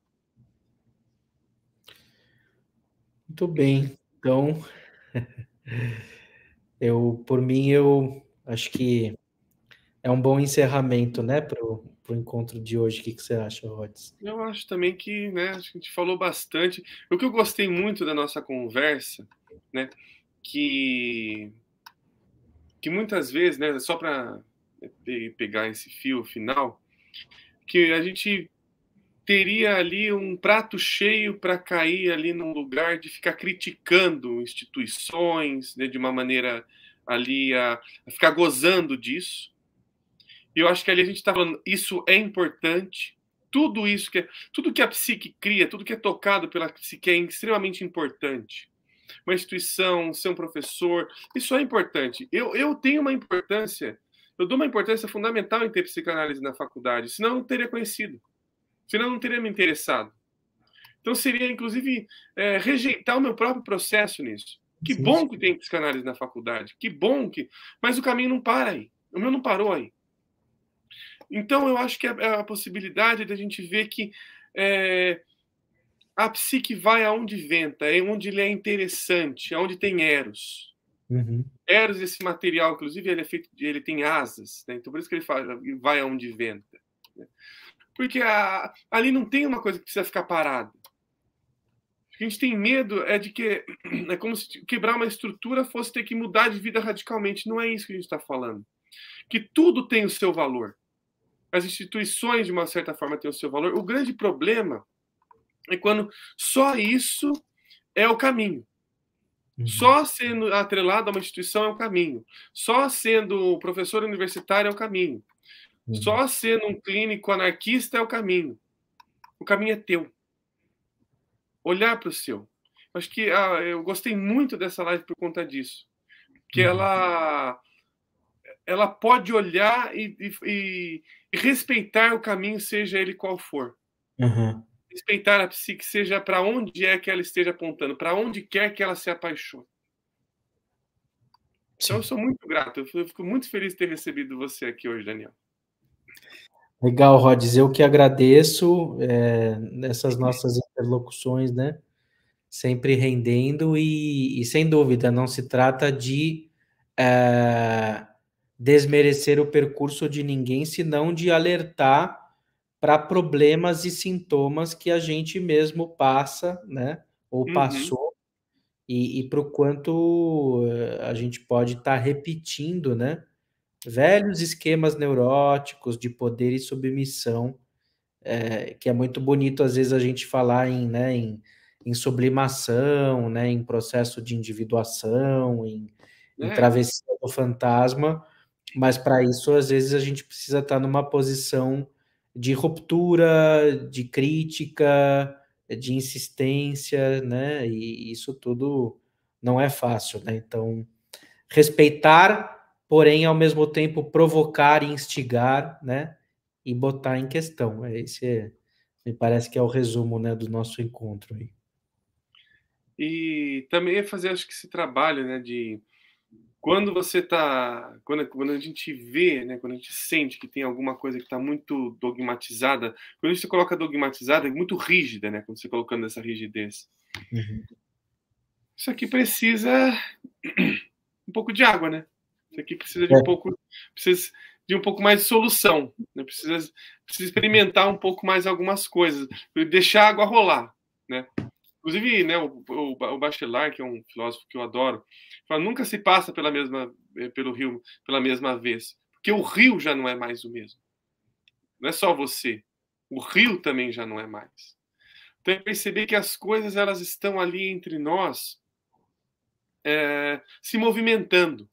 Muito bem. Então, por mim, eu acho que é um bom encerramento, né, para o encontro de hoje. O que você acha, Rods? Eu acho também que, né, a gente falou bastante. O que eu gostei muito da nossa conversa, né, que muitas vezes, né, só para pegar esse fio final, que a gente teria ali um prato cheio para cair ali num lugar de ficar criticando instituições, né, de uma maneira ali a ficar gozando disso. E eu acho que ali a gente está falando, isso é importante. Tudo que a psique cria, tudo que é tocado pela psique é extremamente importante. Uma instituição, ser um professor, isso é importante. Eu tenho uma importância, eu dou uma importância fundamental em ter psicanálise na faculdade, senão eu não teria conhecido, senão eu não teria me interessado. Então seria, inclusive, rejeitar o meu próprio processo nisso. Que Sim, bom sim. que tem psicanálise na faculdade, que bom que. Mas o caminho não para aí. O meu não parou aí. Então, eu acho que é a possibilidade de a gente ver que a psique vai aonde venta, é onde ele é interessante, aonde tem Eros. Uhum. Eros, esse material, inclusive, ele tem asas, né? Então por isso que ele fala, vai aonde venta. Né? Porque ali não tem uma coisa que precisa ficar parada. O que a gente tem medo é de que é como se quebrar uma estrutura fosse ter que mudar de vida radicalmente. Não é isso que a gente está falando. Que tudo tem o seu valor. As instituições, de uma certa forma, têm o seu valor. O grande problema é quando só isso é o caminho. Uhum. Só sendo atrelado a uma instituição é o caminho. Só sendo professor universitário é o caminho. Uhum. Só sendo um clínico anarquista é o caminho. O caminho é teu. Olhar para o seu. Acho que eu gostei muito dessa live por conta disso. Que ela pode olhar e respeitar o caminho, seja ele qual for. Uhum. Respeitar a psique, seja para onde é que ela esteja apontando, para onde quer que ela se apaixone. Então, eu sou muito grato. Eu fico muito feliz de ter recebido você aqui hoje, Daniel. Legal, Rods. Eu que agradeço nessas nossas interlocuções, né? Sempre rendendo e sem dúvida, não se trata de desmerecer o percurso de ninguém, senão de alertar para problemas e sintomas que a gente mesmo passa, né? Ou passou, e para o quanto a gente pode estar repetindo, né? Velhos esquemas neuróticos de poder e submissão, que é muito bonito às vezes a gente falar em sublimação, né, em processo de individuação, em travessia do fantasma, mas para isso às vezes a gente precisa estar numa posição de ruptura, de crítica, de insistência, né, e isso tudo não é fácil, né, então respeitar, porém ao mesmo tempo provocar e instigar, né, e botar em questão. Me parece que é o resumo, né, do nosso encontro aí. E também é fazer, acho que esse trabalho, né, de quando você tá, quando a gente vê, né, quando a gente sente que tem alguma coisa que está muito dogmatizada, quando você coloca dogmatizada, é muito rígida, né, quando você colocando essa rigidez. Uhum. Isso aqui precisa um pouco de água, né? Isso aqui precisa de um pouco mais de solução, né? Precisa experimentar um pouco mais algumas coisas, deixar a água rolar, né? Inclusive, né, o Bachelard, que é um filósofo que eu adoro, fala, nunca se passa pelo rio pela mesma vez, porque o rio já não é mais o mesmo. Não é só você. O rio também já não é mais. Então, é perceber que as coisas elas estão ali entre nós, se movimentando,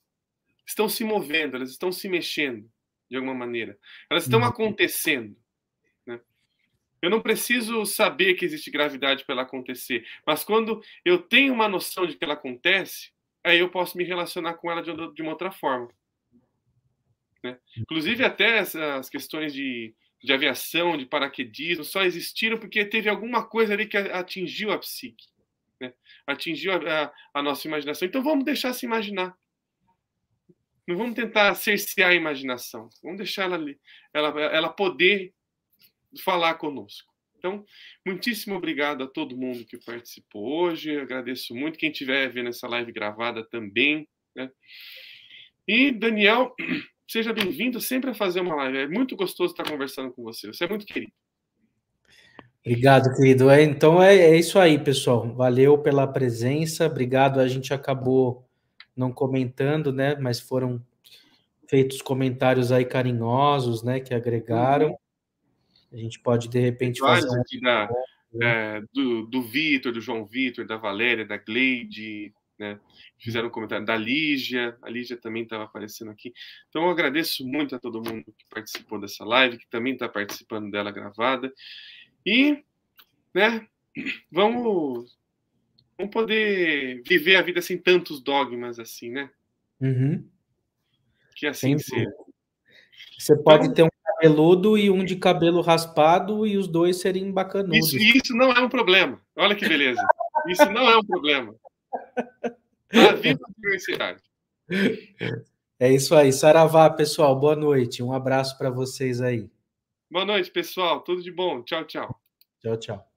estão se movendo, elas estão se mexendo de alguma maneira. Elas estão acontecendo. Né? Eu não preciso saber que existe gravidade para ela acontecer, mas quando eu tenho uma noção de que ela acontece, aí eu posso me relacionar com ela de uma outra forma. Né? Inclusive, até as questões de aviação, de paraquedismo, só existiram porque teve alguma coisa ali que atingiu a psique, né? Atingiu a nossa imaginação. Então, vamos deixar se imaginar. Não vamos tentar cercear a imaginação. Vamos deixar ela poder falar conosco. Então, muitíssimo obrigado a todo mundo que participou hoje. Eu agradeço muito. Quem estiver vendo essa live gravada também. Né? E, Daniel, seja bem-vindo sempre a fazer uma live. É muito gostoso estar conversando com você. Você é muito querido. Obrigado, querido. Então é isso aí, pessoal. Valeu pela presença. Obrigado. A gente acabou não comentando, né? Mas foram feitos comentários aí carinhosos, né? Que agregaram. A gente pode, de repente, fazer Vários um... aqui do Vitor, do João Vitor, da Valéria, da Gleide, né? Fizeram um comentário da Lígia. A Lígia também estava aparecendo aqui. Então, eu agradeço muito a todo mundo que participou dessa live, que também está participando dela gravada. E, né, vamos poder viver a vida sem tantos dogmas assim, né? Uhum. Que assim seja. Você pode Então, ter um cabeludo e um de cabelo raspado e os dois serem bacanudos. isso não é um problema. Olha que beleza. Isso não é um problema. A vida é diversidade. É isso aí. Saravá, pessoal. Boa noite. Um abraço para vocês aí. Boa noite, pessoal. Tudo de bom. Tchau, tchau. Tchau, tchau.